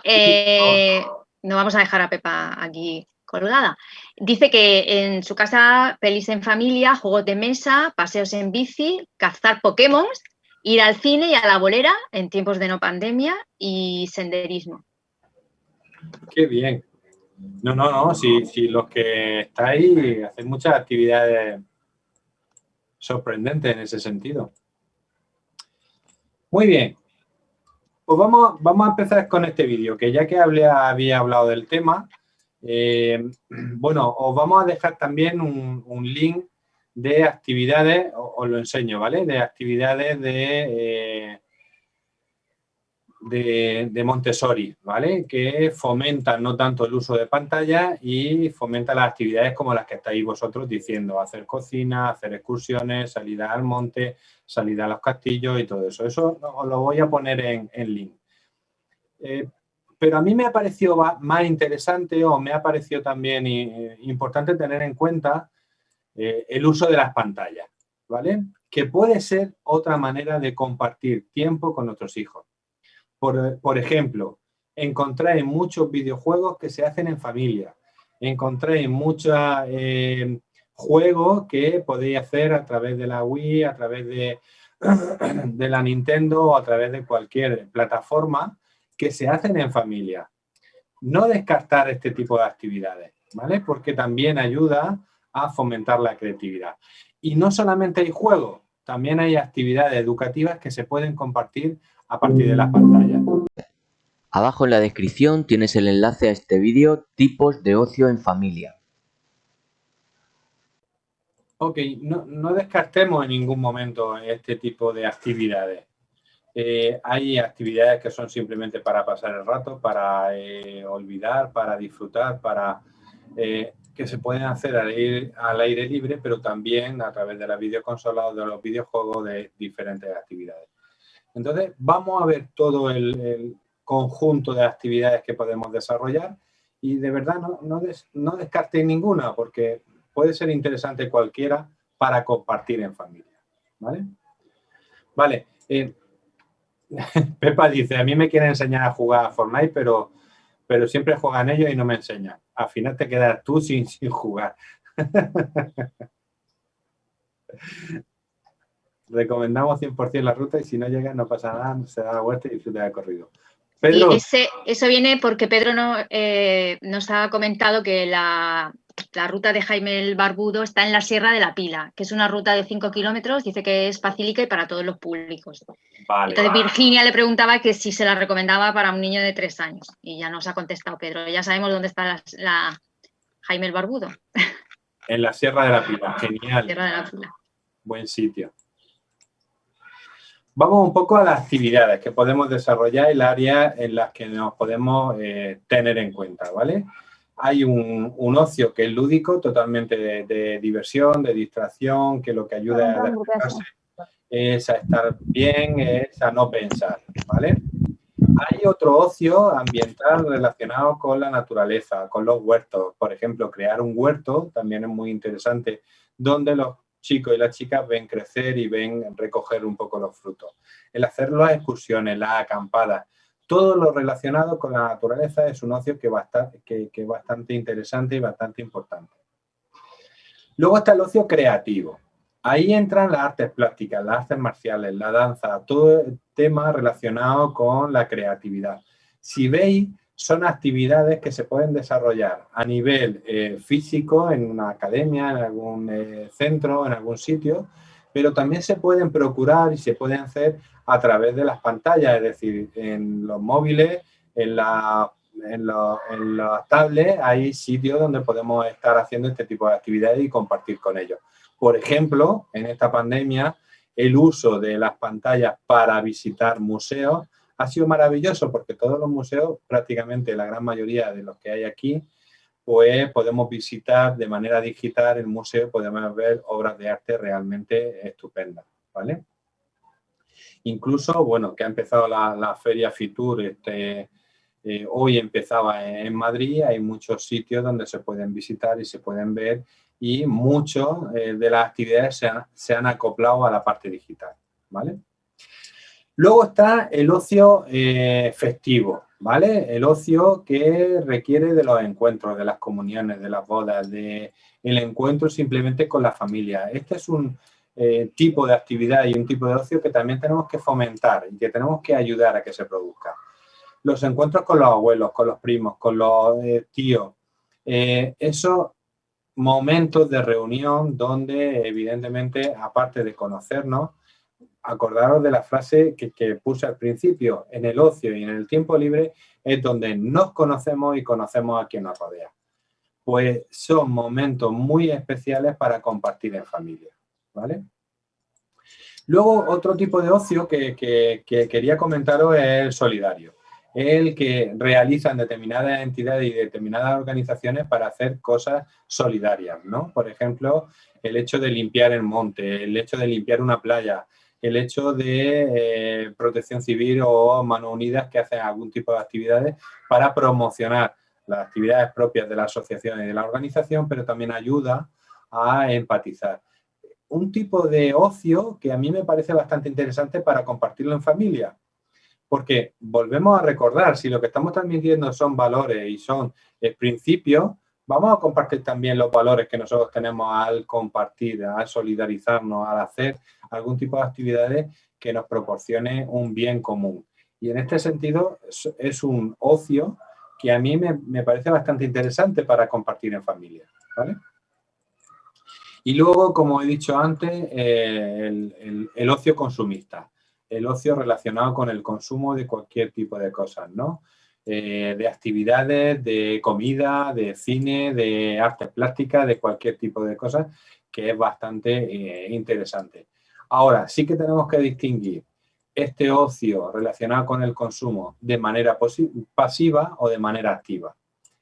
No vamos a dejar a Pepa aquí colgada. Dice que en su casa, pelis en familia, juegos de mesa, paseos en bici, cazar Pokémon, ir al cine y a la bolera en tiempos de no pandemia y senderismo. Qué bien. No, si los que estáis hacen muchas actividades sorprendentes en ese sentido. Muy bien. Pues vamos a empezar con este vídeo, que ya que había hablado del tema, bueno, os vamos a dejar también un link de actividades, os lo enseño, ¿vale? De actividades de Montessori, ¿vale? Que fomentan no tanto el uso de pantalla y fomentan las actividades como las que estáis vosotros diciendo, hacer cocina, hacer excursiones, salida al monte, salida a los castillos y todo eso. Eso os lo voy a poner en link. Pero a mí me ha parecido más interesante o me ha parecido también importante tener en cuenta el uso de las pantallas, ¿vale? Que puede ser otra manera de compartir tiempo con nuestros hijos. Por ejemplo, encontráis muchos videojuegos que se hacen en familia. Encontráis muchos juegos que podéis hacer a través de la Wii, a través de la Nintendo o a través de cualquier plataforma que se hacen en familia. No descartar este tipo de actividades, ¿vale? Porque también ayuda a fomentar la creatividad. Y no solamente hay juegos, también hay actividades educativas que se pueden compartir a partir de las pantallas. Abajo en la descripción tienes el enlace a este vídeo, tipos de ocio en familia. Ok, no descartemos en ningún momento este tipo de actividades. Hay actividades que son simplemente para pasar el rato, para olvidar, para disfrutar, que se pueden hacer al aire libre, pero también a través de la videoconsola o de los videojuegos de diferentes actividades. Entonces, vamos a ver todo el conjunto de actividades que podemos desarrollar y de verdad no descarten ninguna porque puede ser interesante cualquiera para compartir en familia. ¿Vale? Vale. Pepa dice, a mí me quieren enseñar a jugar a Fortnite, pero siempre juegan ellos y no me enseñan. Al final te quedas tú sin jugar. Recomendamos 100% la ruta y si no llegas no pasa nada, se da la vuelta y disfruta del corrido. Pedro. Y eso viene porque Pedro nos ha comentado que la ruta de Jaime el Barbudo está en la Sierra de la Pila, que es una ruta de 5 kilómetros, dice que es facilita y para todos los públicos. Vale, Entonces vale. Virginia le preguntaba que si se la recomendaba para un niño de 3 años y ya nos ha contestado Pedro. Ya sabemos dónde está la Jaime el Barbudo. En la Sierra de la Pila, genial. Sierra de la Pila. Buen sitio. Vamos un poco a las actividades que podemos desarrollar y las áreas en las que nos podemos tener en cuenta, ¿vale? Hay un ocio que es lúdico, totalmente de diversión, de distracción, que lo que ayuda a despejarse es a estar bien, es a no pensar, ¿vale? Hay otro ocio ambiental relacionado con la naturaleza, con los huertos. Por ejemplo, crear un huerto también es muy interesante, donde los chicos y las chicas ven crecer y ven recoger un poco los frutos. El hacer las excursiones, las acampadas, todo lo relacionado con la naturaleza es un ocio que es bastante interesante y bastante importante. Luego está el ocio creativo. Ahí entran las artes plásticas, las artes marciales, la danza, todo el tema relacionado con la creatividad. Si veis, son actividades que se pueden desarrollar a nivel físico, en una academia, en algún centro, en algún sitio, pero también se pueden procurar y se pueden hacer a través de las pantallas, es decir, en los móviles, en los tablets, hay sitios donde podemos estar haciendo este tipo de actividades y compartir con ellos. Por ejemplo, en esta pandemia, el uso de las pantallas para visitar museos ha sido maravilloso porque todos los museos, prácticamente la gran mayoría de los que hay aquí, pues podemos visitar de manera digital el museo, podemos ver obras de arte realmente estupendas, ¿vale? Incluso, bueno, que ha empezado la Feria Fitur, hoy empezaba en Madrid, hay muchos sitios donde se pueden visitar y se pueden ver y muchas de las actividades se han acoplado a la parte digital, ¿vale? Luego está el ocio festivo, ¿vale? El ocio que requiere de los encuentros, de las comuniones, de las bodas, del encuentro simplemente con la familia. Este es un tipo de actividad y un tipo de ocio que también tenemos que fomentar y que tenemos que ayudar a que se produzca. Los encuentros con los abuelos, con los primos, con los tíos, esos momentos de reunión donde evidentemente, aparte de conocernos, acordaros de la frase que puse al principio, en el ocio y en el tiempo libre es donde nos conocemos y conocemos a quien nos rodea. Pues son momentos muy especiales para compartir en familia, ¿vale? Luego, otro tipo de ocio que quería comentaros es el solidario, el que realizan determinadas entidades y determinadas organizaciones para hacer cosas solidarias, ¿no? Por ejemplo, el hecho de limpiar el monte, el hecho de limpiar una playa, el hecho de protección civil o manos unidas que hacen algún tipo de actividades para promocionar las actividades propias de la asociación y de la organización, pero también ayuda a empatizar. Un tipo de ocio que a mí me parece bastante interesante para compartirlo en familia, porque volvemos a recordar, si lo que estamos transmitiendo son valores y son principios, vamos a compartir también los valores que nosotros tenemos al compartir, al solidarizarnos, al hacer algún tipo de actividades que nos proporcione un bien común. Y en este sentido es un ocio que a mí me parece bastante interesante para compartir en familia, ¿vale? Y luego, como he dicho antes, el ocio consumista, el ocio relacionado con el consumo de cualquier tipo de cosas, ¿no? De actividades, de comida, de cine, de artes plásticas, de cualquier tipo de cosas, que es bastante interesante. Ahora, sí que tenemos que distinguir este ocio relacionado con el consumo de manera pasiva o de manera activa.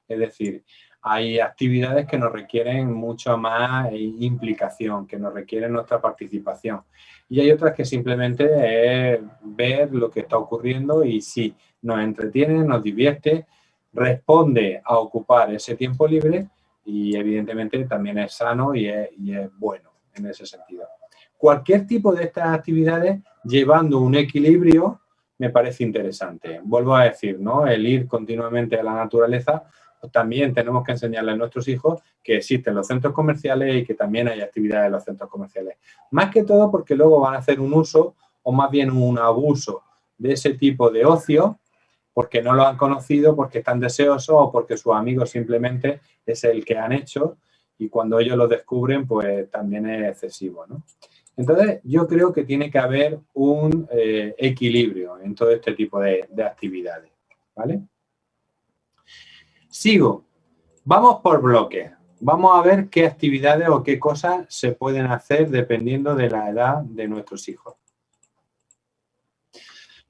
Es decir, hay actividades que nos requieren mucho más implicación, que nos requieren nuestra participación. Y hay otras que simplemente es ver lo que está ocurriendo y sí, nos entretiene, nos divierte, responde a ocupar ese tiempo libre y evidentemente también es sano y es bueno en ese sentido. Cualquier tipo de estas actividades llevando un equilibrio me parece interesante. Vuelvo a decir, ¿no? El ir continuamente a la naturaleza, pues también tenemos que enseñarle a nuestros hijos que existen los centros comerciales y que también hay actividades en los centros comerciales. Más que todo porque luego van a hacer un uso o más bien un abuso de ese tipo de ocio porque no lo han conocido, porque están deseosos o porque sus amigos simplemente es el que han hecho y cuando ellos lo descubren, pues también es excesivo, ¿no? Entonces, yo creo que tiene que haber un equilibrio en todo este tipo de actividades, ¿vale? Sigo. Vamos por bloques. Vamos a ver qué actividades o qué cosas se pueden hacer dependiendo de la edad de nuestros hijos.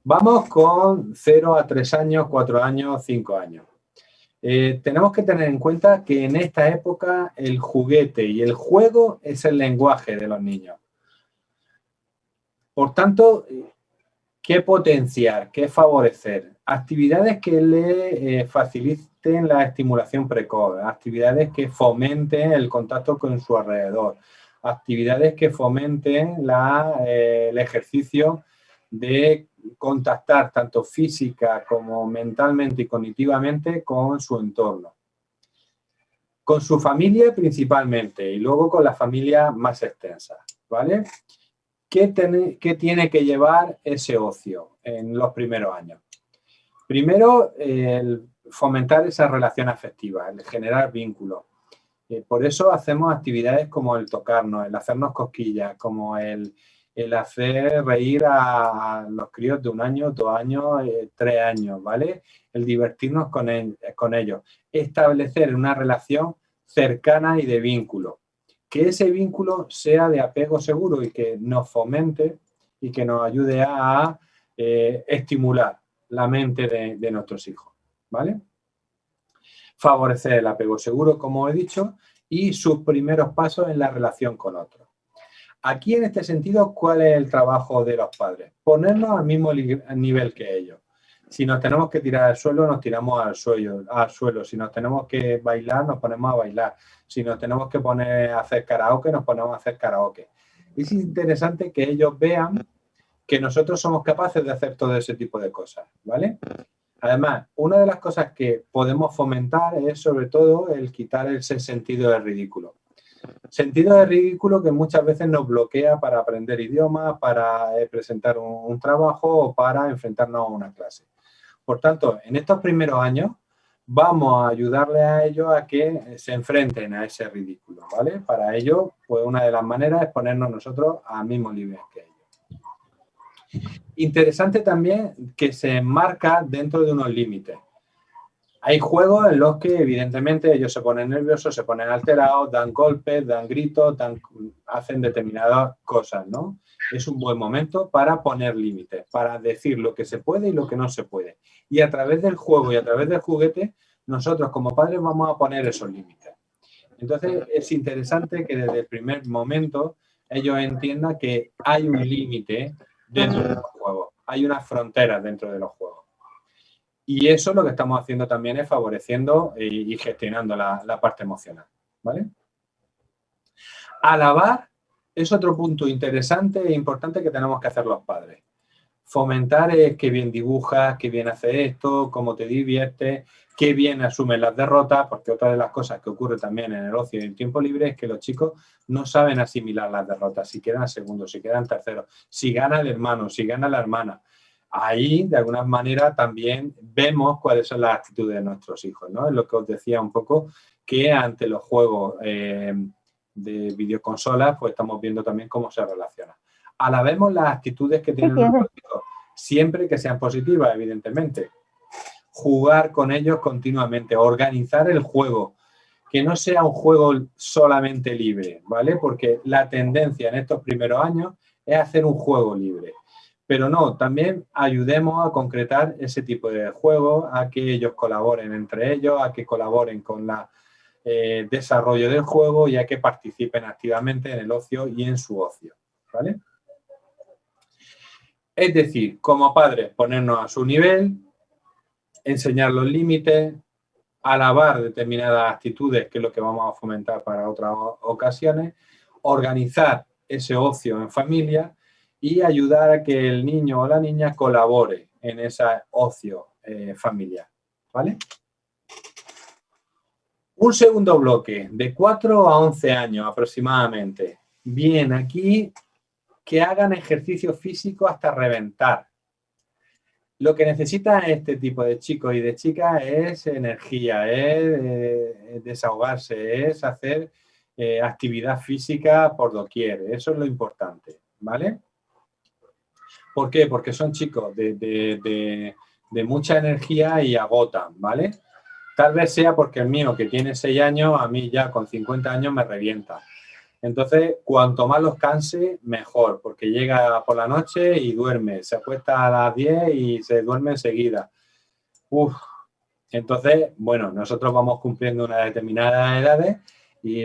Vamos con 0 a 3 años, 4 años, 5 años. Tenemos que tener en cuenta que en esta época el juguete y el juego es el lenguaje de los niños. Por tanto, ¿qué potenciar? ¿Qué favorecer? Actividades que le faciliten la estimulación precoz, actividades que fomenten el contacto con su alrededor, actividades que fomenten el ejercicio de contactar tanto física como mentalmente y cognitivamente con su entorno. Con su familia principalmente y luego con la familia más extensa, ¿vale? ¿Qué tiene que llevar ese ocio en los primeros años? Primero, el fomentar esa relación afectiva, el generar vínculos. Por eso hacemos actividades como el tocarnos, el hacernos cosquillas, como el hacer reír a los críos de 1 año, 2 años, 3 años, ¿vale? El divertirnos con ellos. Establecer una relación cercana y de vínculo. Que ese vínculo sea de apego seguro y que nos fomente y que nos ayude a estimular la mente de nuestros hijos, ¿vale? Favorecer el apego seguro, como he dicho, y sus primeros pasos en la relación con otros. Aquí, en este sentido, ¿cuál es el trabajo de los padres? Ponernos al mismo nivel que ellos. Si nos tenemos que tirar al suelo, nos tiramos al suelo. Si nos tenemos que bailar, nos ponemos a bailar. Si nos tenemos que poner a hacer karaoke, nos ponemos a hacer karaoke. Es interesante que ellos vean que nosotros somos capaces de hacer todo ese tipo de cosas, ¿vale? Además, una de las cosas que podemos fomentar es sobre todo el quitar ese sentido de ridículo. Sentido de ridículo que muchas veces nos bloquea para aprender idiomas, para presentar un trabajo o para enfrentarnos a una clase. Por tanto, en estos primeros años vamos a ayudarles a ellos a que se enfrenten a ese ridículo, ¿vale? Para ello, pues una de las maneras es ponernos nosotros al mismo nivel que ellos. Interesante también que se enmarca dentro de unos límites. Hay juegos en los que evidentemente ellos se ponen nerviosos, se ponen alterados, dan golpes, dan gritos, hacen determinadas cosas, ¿no? Es un buen momento para poner límites, para decir lo que se puede y lo que no se puede. Y a través del juego y a través del juguete, nosotros como padres vamos a poner esos límites. Entonces es interesante que desde el primer momento ellos entiendan que hay un límite dentro de los juegos, hay unas fronteras dentro de los juegos. Y eso lo que estamos haciendo también es favoreciendo y gestionando la parte emocional, ¿vale? Alabar es otro punto interesante e importante que tenemos que hacer los padres. Fomentar es qué bien dibujas, qué bien haces esto, cómo te diviertes, qué bien asumes las derrotas, porque otra de las cosas que ocurre también en el ocio y en el tiempo libre es que los chicos no saben asimilar las derrotas, si quedan segundos, si quedan terceros, si gana el hermano, si gana la hermana. Ahí, de alguna manera, también vemos cuáles son las actitudes de nuestros hijos, ¿no? Es lo que os decía un poco, que ante los juegos de videoconsolas, pues estamos viendo también cómo se relacionan. Alabemos las actitudes que tienen nuestros hijos, siempre que sean positivas, evidentemente. Jugar con ellos continuamente, organizar el juego, que no sea un juego solamente libre, ¿vale? Porque la tendencia en estos primeros años es hacer un juego libre. Pero no, también ayudemos a concretar ese tipo de juegos, a que ellos colaboren entre ellos, a que colaboren con el desarrollo del juego y a que participen activamente en el ocio y en su ocio, ¿vale? Es decir, como padres, ponernos a su nivel, enseñar los límites, alabar determinadas actitudes, que es lo que vamos a fomentar para otras ocasiones, organizar ese ocio en familia y ayudar a que el niño o la niña colabore en ese ocio familiar, ¿vale? Un segundo bloque, de 4 a 11 años aproximadamente. Bien, aquí que hagan ejercicio físico hasta reventar. Lo que necesita este tipo de chicos y de chicas es energía, es desahogarse, es hacer actividad física por doquier. Eso es lo importante, ¿vale? ¿Por qué? Porque son chicos de mucha energía y agotan, ¿vale? Tal vez sea porque el mío, que tiene 6 años, a mí ya con 50 años me revienta. Entonces, cuanto más los canse, mejor, porque llega por la noche y duerme. Se acuesta a las 10 y se duerme enseguida. Uf. Entonces, bueno, nosotros vamos cumpliendo unas determinadas edades,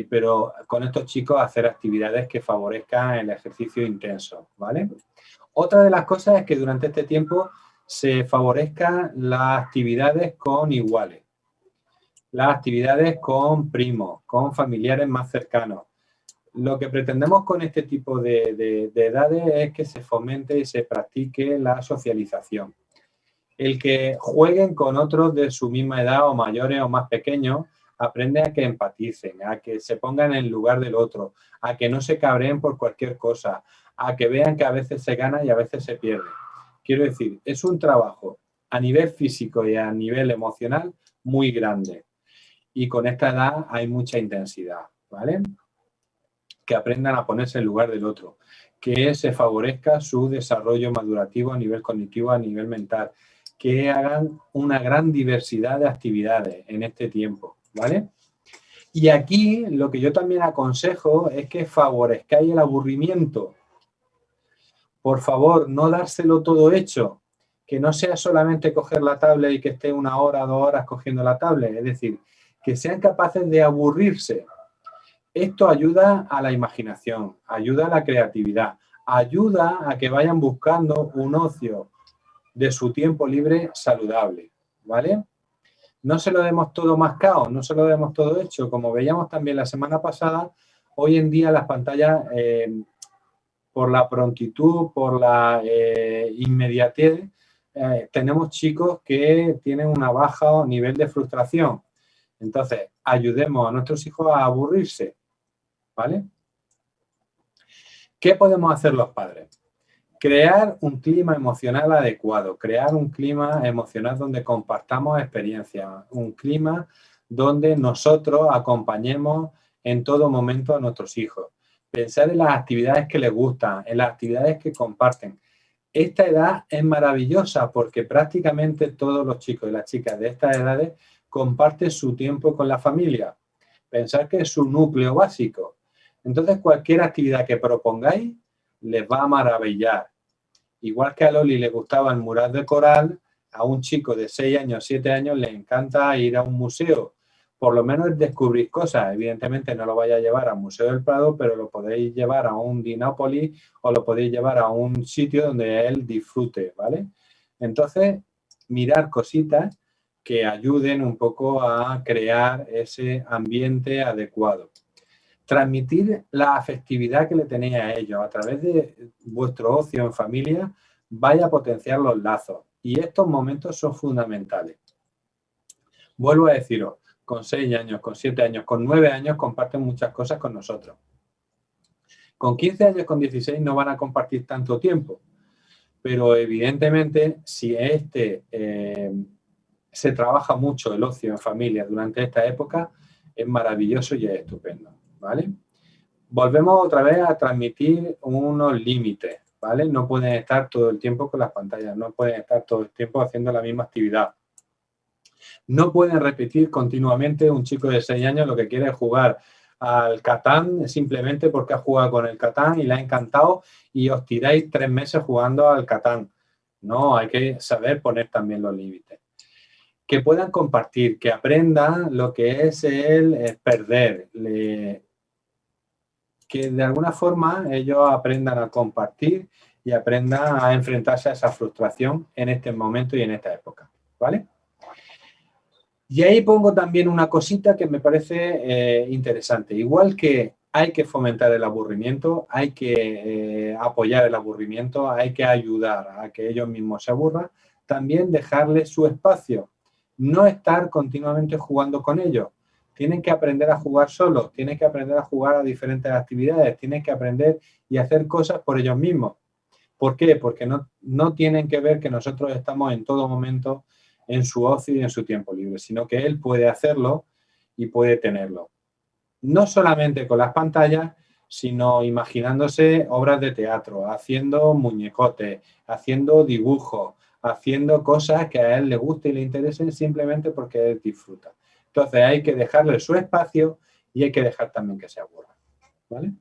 pero con estos chicos hacer actividades que favorezcan el ejercicio intenso, ¿vale? Otra de las cosas es que durante este tiempo se favorezcan las actividades con iguales, las actividades con primos, con familiares más cercanos. Lo que pretendemos con este tipo de edades es que se fomente y se practique la socialización. El que jueguen con otros de su misma edad o mayores o más pequeños, aprende a que empaticen, a que se pongan en el lugar del otro, a que no se cabreen por cualquier cosa, a que vean que a veces se gana y a veces se pierde. Quiero decir, es un trabajo a nivel físico y a nivel emocional muy grande. Y con esta edad hay mucha intensidad, ¿vale? Que aprendan a ponerse en el lugar del otro, que se favorezca su desarrollo madurativo a nivel cognitivo, a nivel mental, que hagan una gran diversidad de actividades en este tiempo, ¿vale? Y aquí lo que yo también aconsejo es que favorezcáis el aburrimiento. Por favor, no dárselo todo hecho, que no sea solamente coger la tablet y que esté 1 hora, 2 horas cogiendo la tablet, es decir, que sean capaces de aburrirse. Esto ayuda a la imaginación, ayuda a la creatividad, ayuda a que vayan buscando un ocio de su tiempo libre saludable, ¿vale? No se lo demos todo mascado, no se lo demos todo hecho. Como veíamos también la semana pasada, hoy en día las pantallas, por la prontitud, por la inmediatez, tenemos chicos que tienen una baja nivel de frustración. Entonces, ayudemos a nuestros hijos a aburrirse, ¿vale? ¿Qué podemos hacer los padres? Crear un clima emocional adecuado, crear un clima emocional donde compartamos experiencias, un clima donde nosotros acompañemos en todo momento a nuestros hijos. Pensar en las actividades que les gustan, en las actividades que comparten. Esta edad es maravillosa porque prácticamente todos los chicos y las chicas de estas edades comparten su tiempo con la familia. Pensar que es su núcleo básico. Entonces, cualquier actividad que propongáis les va a maravillar. Igual que a Loli le gustaba el mural de coral, a un chico de 6 años, 7 años le encanta ir a un museo. Por lo menos descubrir cosas. Evidentemente no lo vaya a llevar al Museo del Prado, pero lo podéis llevar a un Dinópolis o lo podéis llevar a un sitio donde él disfrute, ¿vale? Entonces, mirar cositas que ayuden un poco a crear ese ambiente adecuado. Transmitir la afectividad que le tenéis a ellos a través de vuestro ocio en familia, vaya a potenciar los lazos. Y estos momentos son fundamentales. Vuelvo a deciros, con 6 años, con 7 años, con 9 años comparten muchas cosas con nosotros. Con 15 años, con 16 no van a compartir tanto tiempo. Pero evidentemente, si se trabaja mucho el ocio en familia durante esta época, es maravilloso y es estupendo, ¿vale? Volvemos otra vez a transmitir unos límites, ¿vale? No pueden estar todo el tiempo con las pantallas, no pueden estar todo el tiempo haciendo la misma actividad. No pueden repetir continuamente un chico de 6 años lo que quiere es jugar al Catán simplemente porque ha jugado con el Catán y le ha encantado y os tiráis 3 meses jugando al Catán. No, hay que saber poner también los límites. Que puedan compartir, que aprendan lo que es el perder, que de alguna forma ellos aprendan a compartir y aprendan a enfrentarse a esa frustración en este momento y en esta época, ¿vale? Y ahí pongo también una cosita que me parece interesante. Igual que hay que fomentar el aburrimiento, hay que apoyar el aburrimiento, hay que ayudar a que ellos mismos se aburran, también dejarles su espacio, no estar continuamente jugando con ellos. Tienen que aprender a jugar solos, tienen que aprender a jugar a diferentes actividades, tienen que aprender y hacer cosas por ellos mismos. ¿Por qué? Porque no tienen que ver que nosotros estamos en todo momento en su ocio y en su tiempo libre, sino que él puede hacerlo y puede tenerlo. No solamente con las pantallas, sino imaginándose obras de teatro, haciendo muñecotes, haciendo dibujos, haciendo cosas que a él le guste y le interesen simplemente porque él disfruta. Entonces hay que dejarle su espacio y hay que dejar también que se aburra, ¿vale?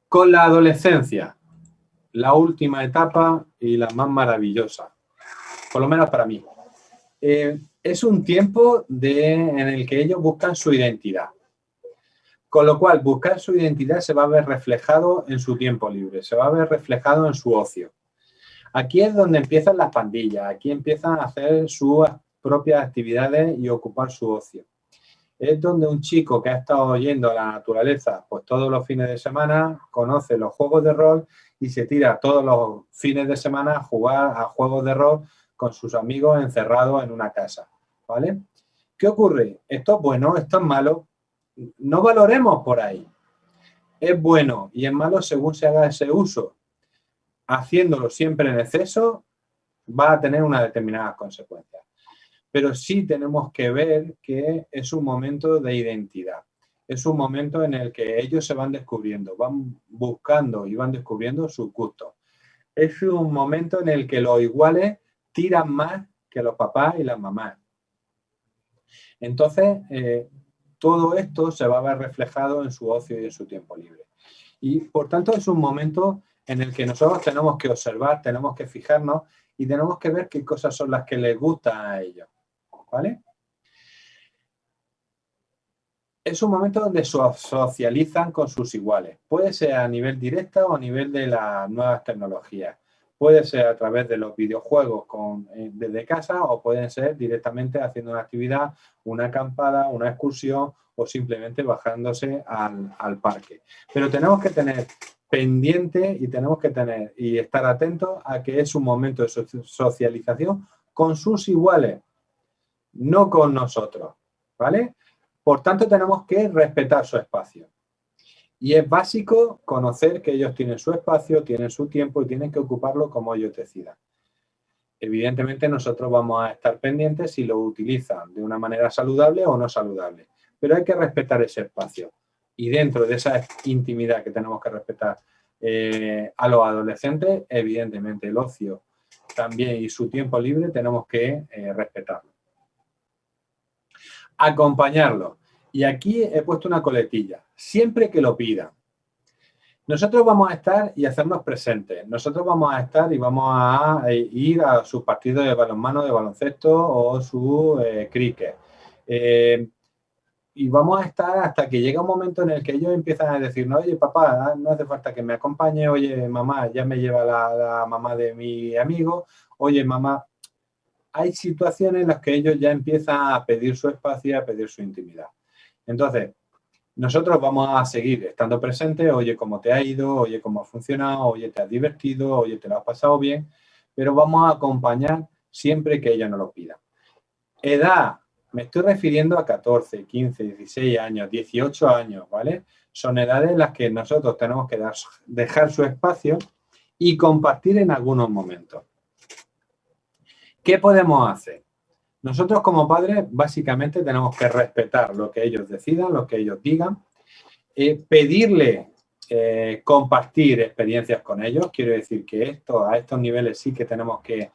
Con la adolescencia, la última etapa y la más maravillosa, por lo menos para mí. Es un tiempo en el que ellos buscan su identidad. Con lo cual, buscar su identidad se va a ver reflejado en su tiempo libre, se va a ver reflejado en su ocio. Aquí es donde empiezan las pandillas, aquí empiezan a hacer sus propias actividades y ocupar su ocio. Es donde un chico que ha estado yendo a la naturaleza pues todos los fines de semana, conoce los juegos de rol y se tira todos los fines de semana a jugar a juegos de rol con sus amigos encerrados en una casa, ¿vale? ¿Qué ocurre? Esto es bueno, esto es malo. No valoremos por ahí. Es bueno y es malo según se haga ese uso. Haciéndolo siempre en exceso va a tener unas determinadas consecuencias. Pero sí tenemos que ver que es un momento de identidad. Es un momento en el que ellos se van descubriendo, van buscando y van descubriendo sus gustos. Es un momento en el que los iguales tiran más que los papás y las mamás. Entonces, todo esto se va a ver reflejado en su ocio y en su tiempo libre. Y, por tanto, es un momento en el que nosotros tenemos que observar, tenemos que fijarnos y tenemos que ver qué cosas son las que les gustan a ellos, ¿vale? Es un momento donde socializan con sus iguales. Puede ser a nivel directo o a nivel de las nuevas tecnologías. Puede ser a través de los videojuegos desde casa o pueden ser directamente haciendo una actividad, una acampada, una excursión o simplemente bajándose al parque. Pero tenemos que tener pendiente y tenemos que tener y estar atentos a que es un momento de socialización con sus iguales, no con nosotros, ¿vale? Por tanto, tenemos que respetar su espacio. Y es básico conocer que ellos tienen su espacio, tienen su tiempo y tienen que ocuparlo como ellos decidan. Evidentemente, nosotros vamos a estar pendientes si lo utilizan de una manera saludable o no saludable. Pero hay que respetar ese espacio. Y dentro de esa intimidad que tenemos que respetar a los adolescentes, evidentemente el ocio también y su tiempo libre tenemos que respetarlo. Acompañarlo. Y aquí he puesto una coletilla. Siempre que lo pidan. Nosotros vamos a estar y hacernos presentes. Nosotros vamos a estar y vamos a ir a sus partidos de balonmano, de baloncesto o su cricket. Y vamos a estar hasta que llega un momento en el que ellos empiezan a decirnos, oye, papá, no hace falta que me acompañe, oye, mamá, ya me lleva la mamá de mi amigo, oye, mamá. Hay situaciones en las que ellos ya empiezan a pedir su espacio y a pedir su intimidad. Entonces, nosotros vamos a seguir estando presentes, oye, cómo te ha ido, oye, cómo ha funcionado, oye, te has divertido, oye, te lo has pasado bien, pero vamos a acompañar siempre que ellos nos lo pidan. Edad, me estoy refiriendo a 14, 15, 16 años, 18 años, ¿vale? Son edades en las que nosotros tenemos que dejar su espacio y compartir en algunos momentos. ¿Qué podemos hacer? Nosotros como padres básicamente tenemos que respetar lo que ellos decidan, lo que ellos digan, pedirle compartir experiencias con ellos. Quiero decir que a estos niveles sí que tenemos que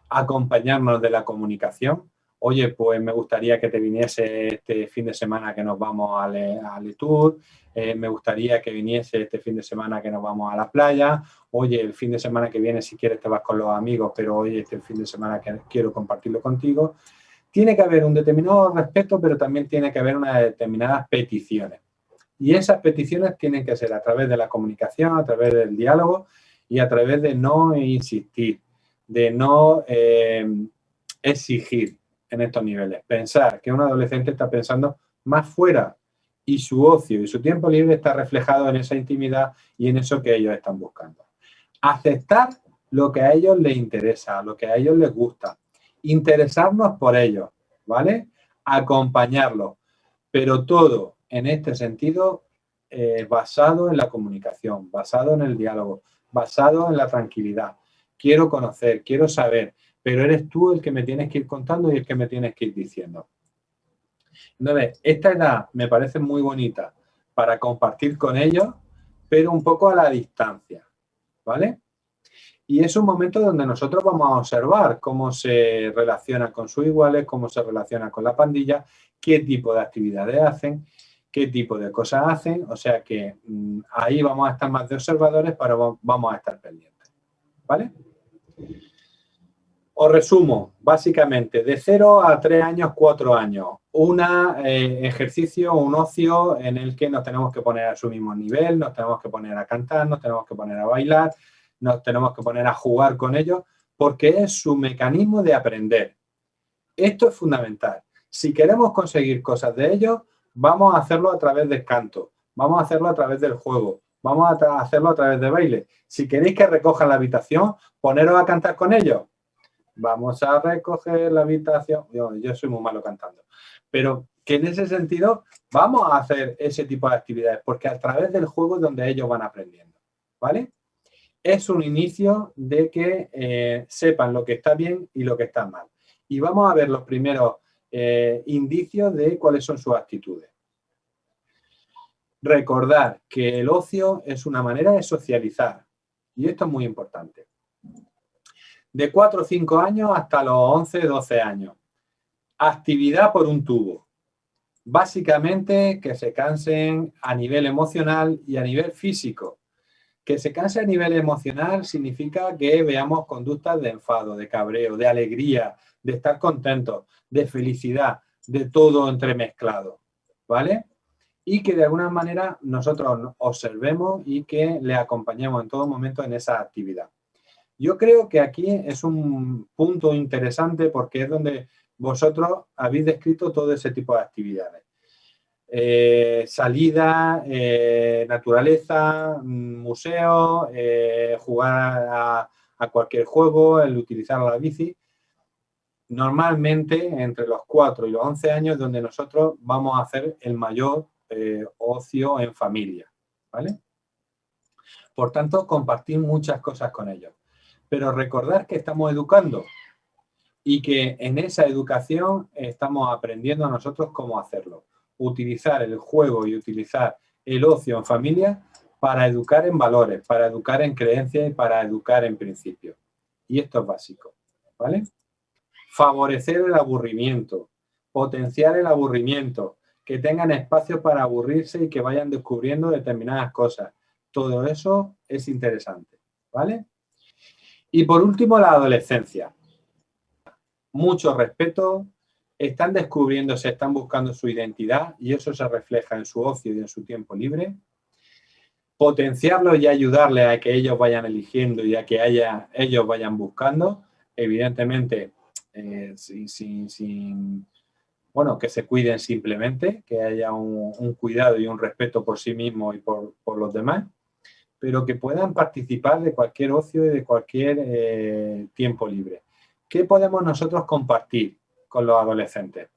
acompañarnos de la comunicación. Oye, pues me gustaría que te viniese este fin de semana que nos vamos a Letour, me gustaría que viniese este fin de semana que nos vamos a la playa, oye, el fin de semana que viene si quieres te vas con los amigos, pero oye, este fin de semana que quiero compartirlo contigo. Tiene que haber un determinado respeto, pero también tiene que haber unas determinadas peticiones. Y esas peticiones tienen que ser a través de la comunicación, a través del diálogo y a través de no insistir, de no exigir en estos niveles. Pensar que un adolescente está pensando más fuera y su ocio y su tiempo libre está reflejado en esa intimidad y en eso que ellos están buscando. Aceptar lo que a ellos les interesa, lo que a ellos les gusta. Interesarnos por ellos, ¿vale? Acompañarlos, pero todo en este sentido basado en la comunicación, basado en el diálogo, basado en la tranquilidad. Quiero conocer, quiero saber, pero eres tú el que me tienes que ir contando y el que me tienes que ir diciendo. Entonces, esta edad me parece muy bonita para compartir con ellos, pero un poco a la distancia, ¿vale? Y es un momento donde nosotros vamos a observar cómo se relaciona con sus iguales, cómo se relaciona con la pandilla, qué tipo de actividades hacen, qué tipo de cosas hacen. O sea que ahí vamos a estar más de observadores, pero vamos a estar pendientes, ¿vale? Os resumo, básicamente, de 0 a 3 años, 4 años. Un ejercicio, un ocio en el que nos tenemos que poner a su mismo nivel, nos tenemos que poner a cantar, nos tenemos que poner a bailar, nos tenemos que poner a jugar con ellos, porque es su mecanismo de aprender. Esto es fundamental. Si queremos conseguir cosas de ellos, vamos a hacerlo a través del canto, vamos a hacerlo a través del juego, vamos a hacerlo a través de baile. Si queréis que recojan la habitación, poneros a cantar con ellos. Vamos a recoger la habitación. Yo soy muy malo cantando. Pero que en ese sentido vamos a hacer ese tipo de actividades, porque a través del juego es donde ellos van aprendiendo, ¿vale? Es un inicio de que sepan lo que está bien y lo que está mal. Y vamos a ver los primeros indicios de cuáles son sus actitudes. Recordar que el ocio es una manera de socializar. Y esto es muy importante. De 4 o 5 años hasta los 11, 12 años. Actividad por un tubo. Básicamente que se cansen a nivel emocional y a nivel físico. Que se canse a nivel emocional significa que veamos conductas de enfado, de cabreo, de alegría, de estar contentos, de felicidad, de todo entremezclado, ¿vale? Y que de alguna manera nosotros observemos y que le acompañemos en todo momento en esa actividad. Yo creo que aquí es un punto interesante porque es donde vosotros habéis descrito todo ese tipo de actividades. Salida, naturaleza, museo, jugar a cualquier juego, el utilizar la bici. Normalmente entre los 4 y los 11 años es donde nosotros vamos a hacer el mayor ocio en familia, ¿vale? Por tanto, compartir muchas cosas con ellos. Pero recordar que estamos educando y que en esa educación estamos aprendiendo nosotros cómo hacerlo. Utilizar el juego y utilizar el ocio en familia para educar en valores, para educar en creencias y para educar en principios. Y esto es básico, ¿vale? Favorecer el aburrimiento, potenciar el aburrimiento, que tengan espacio para aburrirse y que vayan descubriendo determinadas cosas. Todo eso es interesante, ¿vale? Y por último, la adolescencia. Mucho respeto, están descubriéndose, están buscando su identidad y eso se refleja en su ocio y en su tiempo libre. Potenciarlo y ayudarle a que ellos vayan eligiendo y a que ellos vayan buscando. Evidentemente, bueno, que se cuiden simplemente, que haya un cuidado y un respeto por sí mismos y por los demás, pero que puedan participar de cualquier ocio y de cualquier tiempo libre. ¿Qué podemos nosotros compartir con los adolescentes?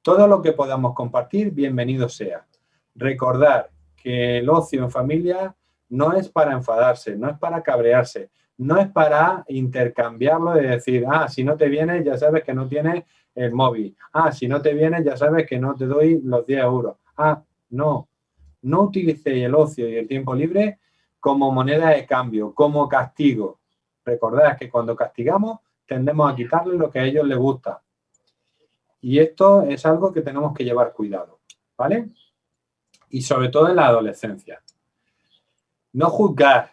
Todo lo que podamos compartir, bienvenido sea. Recordar que el ocio en familia no es para enfadarse, no es para cabrearse, no es para intercambiarlo de decir, si no te vienes ya sabes que no tienes el móvil. Si no te vienes ya sabes que no te doy los 10 euros. No utilicéis el ocio y el tiempo libre como moneda de cambio, como castigo. Recordad que cuando castigamos tendemos a quitarle lo que a ellos les gusta. Y esto es algo que tenemos que llevar cuidado, ¿vale? Y sobre todo en la adolescencia. No juzgar,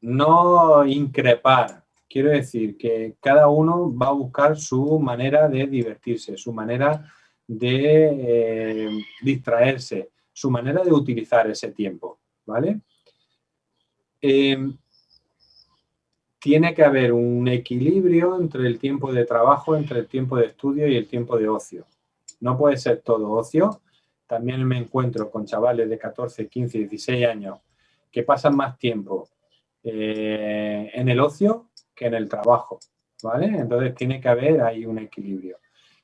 no increpar. Quiero decir que cada uno va a buscar su manera de divertirse, su manera de distraerse, su manera de utilizar ese tiempo, ¿vale? Tiene que haber un equilibrio entre el tiempo de trabajo, entre el tiempo de estudio y el tiempo de ocio. No puede ser todo ocio. También me encuentro con chavales de 14, 15, 16 años que pasan más tiempo en el ocio que en el trabajo, ¿vale? Entonces tiene que haber ahí un equilibrio.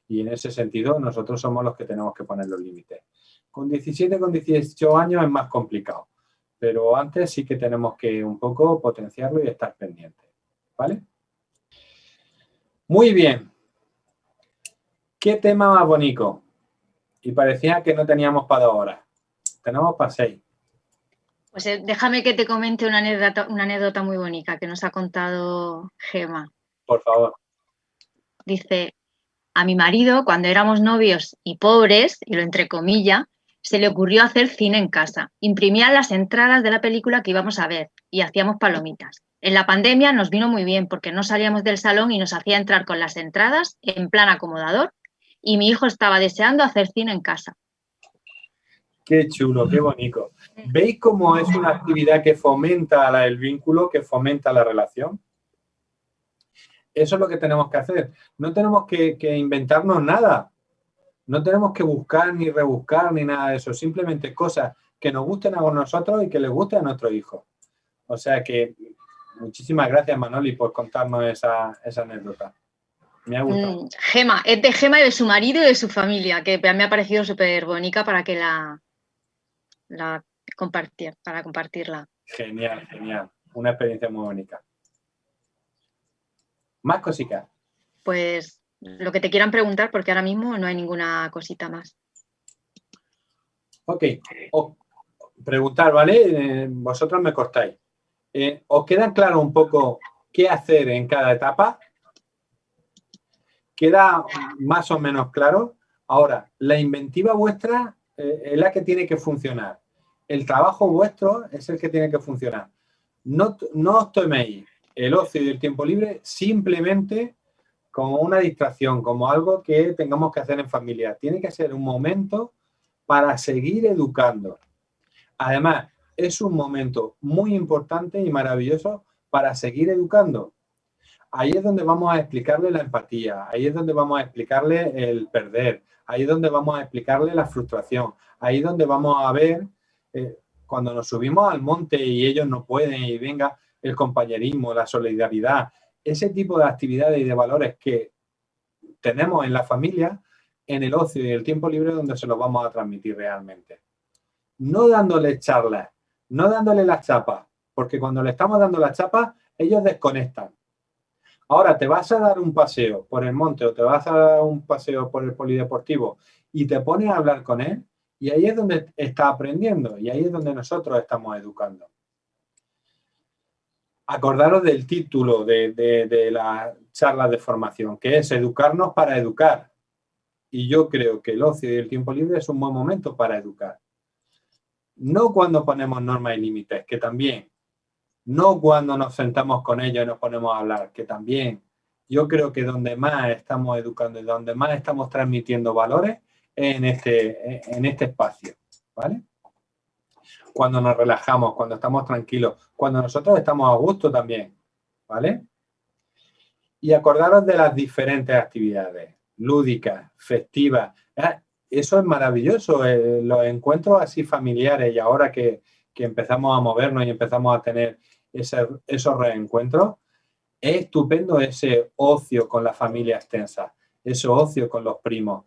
Y en ese sentido nosotros somos los que tenemos que poner los límites. Con 17, con 18 años es más complicado, pero antes sí que tenemos que un poco potenciarlo y estar pendientes, ¿vale? Muy bien. ¿Qué tema más bonito? Y parecía que no teníamos para 2 horas. Tenemos para 6. Pues déjame que te comente una anécdota muy bonita que nos ha contado Gema. Por favor. Dice, a mi marido, cuando éramos novios y pobres, y lo entrecomilla, se le ocurrió hacer cine en casa. Imprimía las entradas de la película que íbamos a ver y hacíamos palomitas. En la pandemia nos vino muy bien porque no salíamos del salón y nos hacía entrar con las entradas en plan acomodador y mi hijo estaba deseando hacer cine en casa. Qué chulo, qué bonito. ¿Veis cómo es una actividad que fomenta el vínculo, que fomenta la relación? Eso es lo que tenemos que hacer. No tenemos que inventarnos nada. No tenemos que buscar ni rebuscar ni nada de eso. Simplemente cosas que nos gusten a nosotros y que les gusten a nuestros hijos. O sea que muchísimas gracias, Manoli, por contarnos esa anécdota. Me ha gustado. Gema, es de Gema y de su marido y de su familia, que me ha parecido súper bonita para que para compartirla. Genial, genial. Una experiencia muy bonita. ¿Más cositas? Pues lo que te quieran preguntar, porque ahora mismo no hay ninguna cosita más. Ok. Preguntar, ¿vale? Vosotros me cortáis. ¿Os queda claro un poco qué hacer en cada etapa? ¿Queda más o menos claro? Ahora, la inventiva vuestra es la que tiene que funcionar. El trabajo vuestro es el que tiene que funcionar. No os toméis el ocio y el tiempo libre simplemente como una distracción, como algo que tengamos que hacer en familia. Tiene que ser un momento para seguir educando. Además, es un momento muy importante y maravilloso para seguir educando. Ahí es donde vamos a explicarle la empatía, ahí es donde vamos a explicarle el perder, ahí es donde vamos a explicarle la frustración, ahí es donde vamos a ver cuando nos subimos al monte y ellos no pueden y venga el compañerismo, la solidaridad, ese tipo de actividades y de valores que tenemos en la familia, en el ocio y el tiempo libre donde se los vamos a transmitir realmente. No dándole charlas, no dándole las chapas, porque cuando le estamos dando las chapas, ellos desconectan. Ahora te vas a dar un paseo por el monte o te vas a dar un paseo por el polideportivo y te pones a hablar con él y ahí es donde está aprendiendo y ahí es donde nosotros estamos educando. Acordaros del título de la charla de formación, que es educarnos para educar. Y yo creo que el ocio y el tiempo libre es un buen momento para educar. No cuando ponemos normas y límites, que también. No cuando nos sentamos con ellos y nos ponemos a hablar, que también. Yo creo que donde más estamos educando y donde más estamos transmitiendo valores es en este espacio, ¿vale? Cuando nos relajamos, cuando estamos tranquilos, cuando nosotros estamos a gusto también, ¿vale? Y acordaros de las diferentes actividades, lúdicas, festivas. Eso es maravilloso, los encuentros así familiares y ahora que empezamos a movernos y empezamos a tener esos reencuentros, es estupendo ese ocio con la familia extensa, ese ocio con los primos.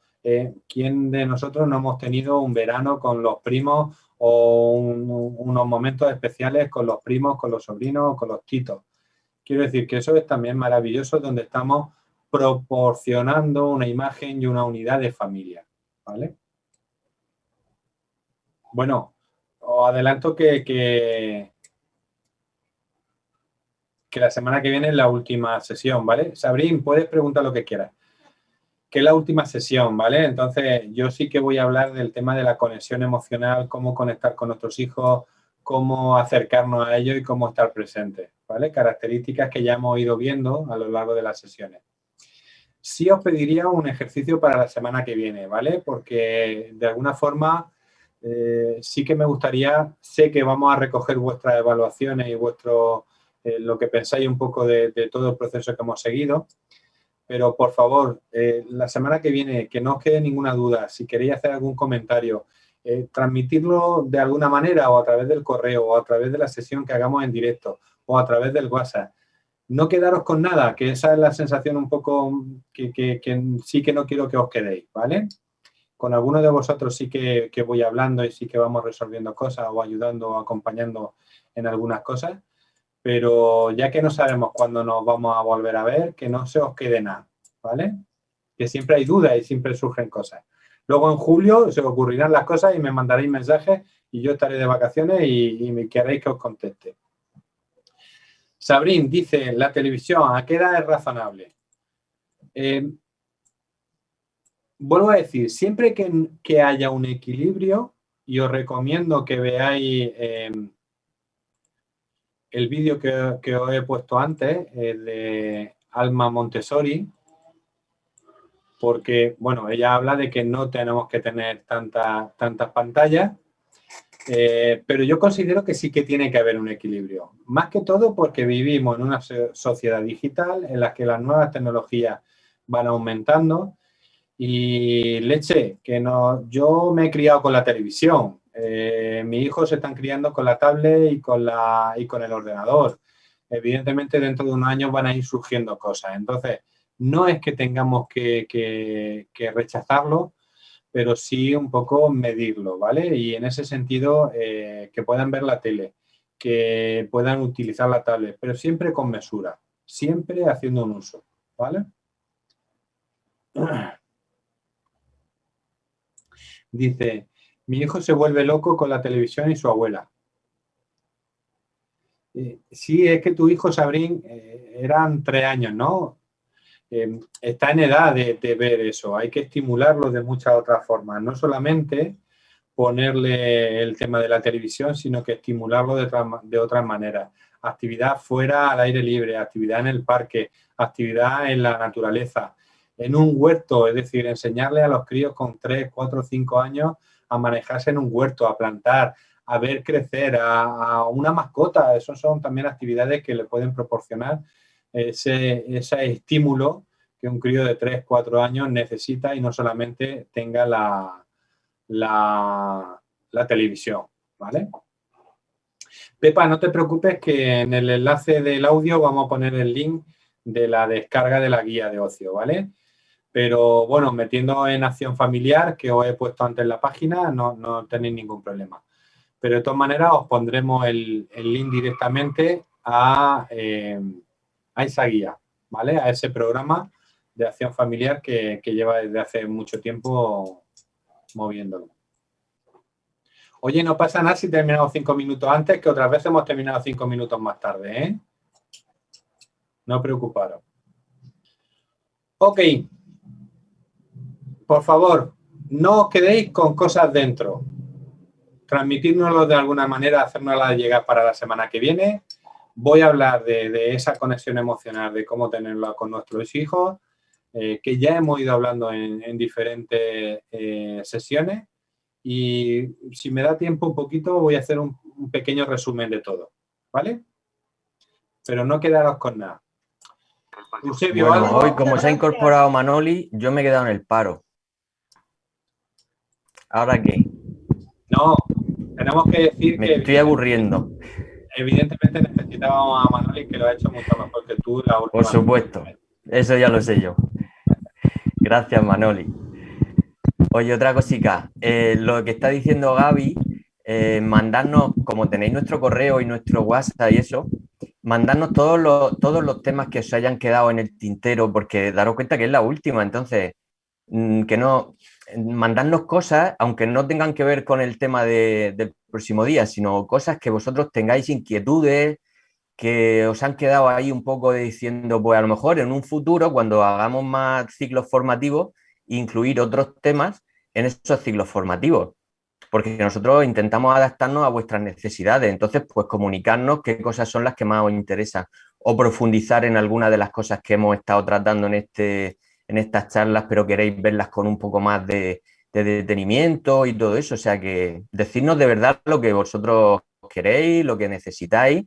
¿Quién de nosotros no hemos tenido un verano con los primos o unos momentos especiales con los primos, con los sobrinos o con los titos? Quiero decir que eso es también maravilloso donde estamos proporcionando una imagen y una unidad de familia, ¿vale? Bueno, os adelanto que la semana que viene es la última sesión, ¿vale? Sabrín, puedes preguntar lo que quieras. Que es la última sesión, ¿vale? Entonces, yo sí que voy a hablar del tema de la conexión emocional, cómo conectar con nuestros hijos, cómo acercarnos a ellos y cómo estar presentes, ¿vale? Características que ya hemos ido viendo a lo largo de las sesiones. Sí os pediría un ejercicio para la semana que viene, ¿vale? Porque de alguna forma sí que me gustaría, sé que vamos a recoger vuestras evaluaciones y lo que pensáis un poco de todo el proceso que hemos seguido. Pero, por favor, la semana que viene, que no os quede ninguna duda, si queréis hacer algún comentario, transmitirlo de alguna manera o a través del correo o a través de la sesión que hagamos en directo o a través del WhatsApp. no quedaros con nada, que esa es la sensación un poco que sí que no quiero que os quedéis, ¿vale? Con algunos de vosotros sí que voy hablando y sí que vamos resolviendo cosas o ayudando o acompañando en algunas cosas, pero ya que no sabemos cuándo nos vamos a volver a ver, que no se os quede nada, ¿vale? Que siempre hay dudas y siempre surgen cosas. Luego en julio se os ocurrirán las cosas y me mandaréis mensajes y yo estaré de vacaciones y me queréis que os conteste. Sabrín dice, la televisión, ¿a qué edad es razonable? Vuelvo a decir, siempre que haya un equilibrio, y os recomiendo que veáis el vídeo que os he puesto antes, el de Alma Montessori, porque, bueno, ella habla de que no tenemos que tener tantas pantallas, pero yo considero que sí que tiene que haber un equilibrio. Más que todo porque vivimos en una sociedad digital en la que las nuevas tecnologías van aumentando y leche, que no, yo me he criado con la televisión. Mis hijos se están criando con la tablet y con el ordenador. Evidentemente, dentro de unos años van a ir surgiendo cosas. Entonces, no es que tengamos que rechazarlo, pero sí un poco medirlo, ¿vale? Y en ese sentido, que puedan ver la tele, que puedan utilizar la tablet, pero siempre con mesura, siempre haciendo un uso, ¿vale? Dice, mi hijo se vuelve loco con la televisión y su abuela. Sí, es que tu hijo, Sabrín, eran 3 años, ¿no? Está en edad de ver eso. Hay que estimularlo de muchas otras formas. No solamente ponerle el tema de la televisión, sino que estimularlo de otras maneras. Actividad fuera al aire libre, actividad en el parque, actividad en la naturaleza, en un huerto, es decir, enseñarle a los críos con 3, 4, 5 años a manejarse en un huerto, a plantar, a ver crecer, a una mascota. Esas son también actividades que le pueden proporcionar ese estímulo que un crío de 3, 4 años necesita y no solamente tenga la televisión, ¿vale? Pepa, no te preocupes que en el enlace del audio vamos a poner el link de la descarga de la guía de ocio, ¿vale? Pero bueno, metiendo en acción familiar, que os he puesto antes en la página, no tenéis ningún problema. Pero de todas maneras os pondremos el link directamente a esa guía, ¿vale? A ese programa de acción familiar que lleva desde hace mucho tiempo moviéndolo. Oye, no pasa nada si terminamos 5 minutos antes, que otras veces hemos terminado 5 minutos más tarde, ¿eh? No preocuparos. Ok. Por favor, no os quedéis con cosas dentro. Transmitírnoslo de alguna manera, hacérnosla llegar para la semana que viene. Voy a hablar de esa conexión emocional, de cómo tenerla con nuestros hijos, que ya hemos ido hablando en diferentes sesiones. Y si me da tiempo un poquito, voy a hacer un pequeño resumen de todo, ¿vale? Pero no quedaros con nada. Eusebio, bueno, ¿algo? hoy como se ha incorporado Manoli, yo me he quedado en el paro. ¿Ahora qué? No, tenemos que decir Me que estoy aburriendo. evidentemente necesitábamos a Manoli, que lo ha hecho mucho mejor que tú la última Por supuesto, eso ya lo sé yo. Gracias, Manoli. Oye, otra cosica. Lo que está diciendo Gaby, mandarnos, como tenéis nuestro correo y nuestro WhatsApp y eso, mandarnos todos los temas que os hayan quedado en el tintero, porque daros cuenta que es la última. Entonces, que no mandarnos cosas, aunque no tengan que ver con el tema del próximo día, sino cosas que vosotros tengáis inquietudes, que os han quedado ahí un poco diciendo, pues a lo mejor en un futuro, cuando hagamos más ciclos formativos, incluir otros temas en esos ciclos formativos, porque nosotros intentamos adaptarnos a vuestras necesidades. Entonces, pues comunicarnos qué cosas son las que más os interesan o profundizar en alguna de las cosas que hemos estado tratando en estas charlas, pero queréis verlas con un poco más de detenimiento y todo eso. O sea, que decirnos de verdad lo que vosotros queréis, lo que necesitáis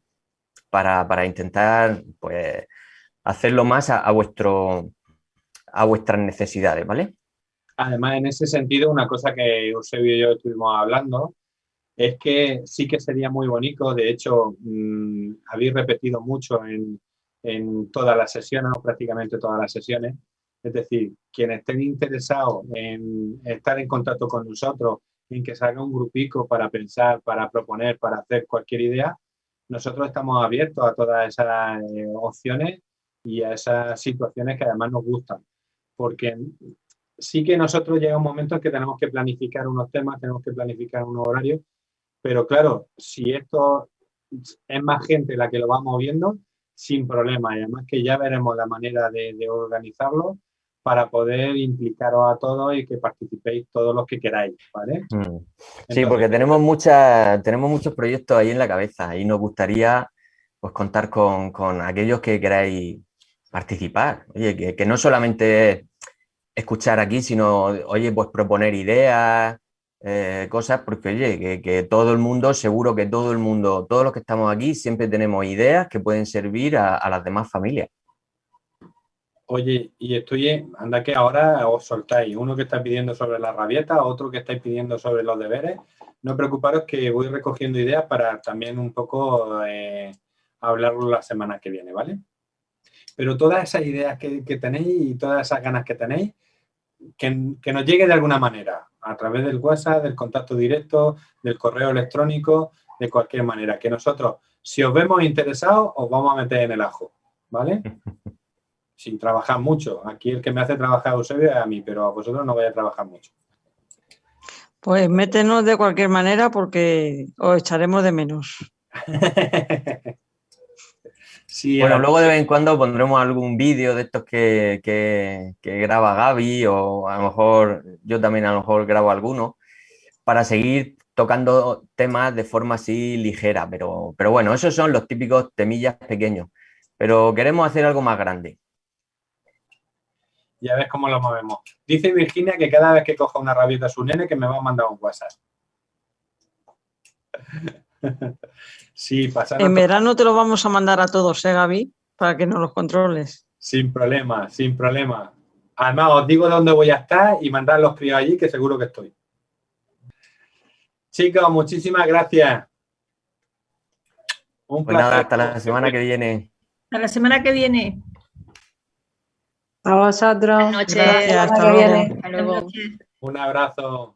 para intentar, pues, hacerlo más a vuestras necesidades, ¿vale? Además, en ese sentido, una cosa que Eusebio y yo estuvimos hablando es que sí que sería muy bonito. De hecho, habéis repetido mucho en en todas las sesiones o prácticamente todas las sesiones. Es decir, quienes estén interesados en estar en contacto con nosotros, en que salga un grupico para pensar, para proponer, para hacer cualquier idea, nosotros estamos abiertos a todas esas opciones y a esas situaciones que además nos gustan. Porque sí que nosotros llega un momento en que tenemos que planificar unos temas, tenemos que planificar unos horarios, pero claro, si esto es más gente la que lo va moviendo, sin problema. Y además que ya veremos la manera de organizarlo para poder implicaros a todos y que participéis todos los que queráis, ¿vale? Sí, Entonces, porque tenemos muchos proyectos ahí en la cabeza y nos gustaría pues contar con aquellos que queráis participar. Oye, que no solamente es escuchar aquí, sino, oye, pues proponer ideas, cosas, porque, oye, que todo el mundo, seguro que todo el mundo, todos los que estamos aquí, siempre tenemos ideas que pueden servir a las demás familias. oye, anda que ahora os soltáis, uno que está pidiendo sobre la rabieta, otro que estáis pidiendo sobre los deberes. No preocuparos que voy recogiendo ideas para también un poco hablarlo la semana que viene, ¿vale? Pero todas esas ideas que tenéis y todas esas ganas que tenéis, que nos llegue de alguna manera, a través del WhatsApp, del contacto directo, del correo electrónico, de cualquier manera, que nosotros, si os vemos interesados, os vamos a meter en el ajo, ¿vale? Sin trabajar mucho. Aquí el que me hace trabajar a Eusebio es a mí, pero a vosotros no vais a trabajar mucho. Pues métenos de cualquier manera porque os echaremos de menos. Sí, bueno, luego de vez en cuando pondremos algún vídeo de estos que graba Gaby, o a lo mejor yo también a lo mejor grabo alguno, para seguir tocando temas de forma así ligera, pero bueno, esos son los típicos temillas pequeños, pero queremos hacer algo más grande. Ya ves cómo lo movemos. Dice Virginia que cada vez que coja una rabieta a su nene que me va a mandar un WhatsApp. Sí, En verano te lo vamos a mandar a todos, Gaby, para que nos los controles. Sin problema, sin problema. Además, os digo dónde voy a estar y mandar los críos allí, que seguro que estoy. Chicos, muchísimas gracias. Un Pues placer. nada, hasta la semana que viene. A la semana que viene. A vosotros. Buenas noches. Gracias, hasta Semana que luego. viene. Hasta luego. Un abrazo.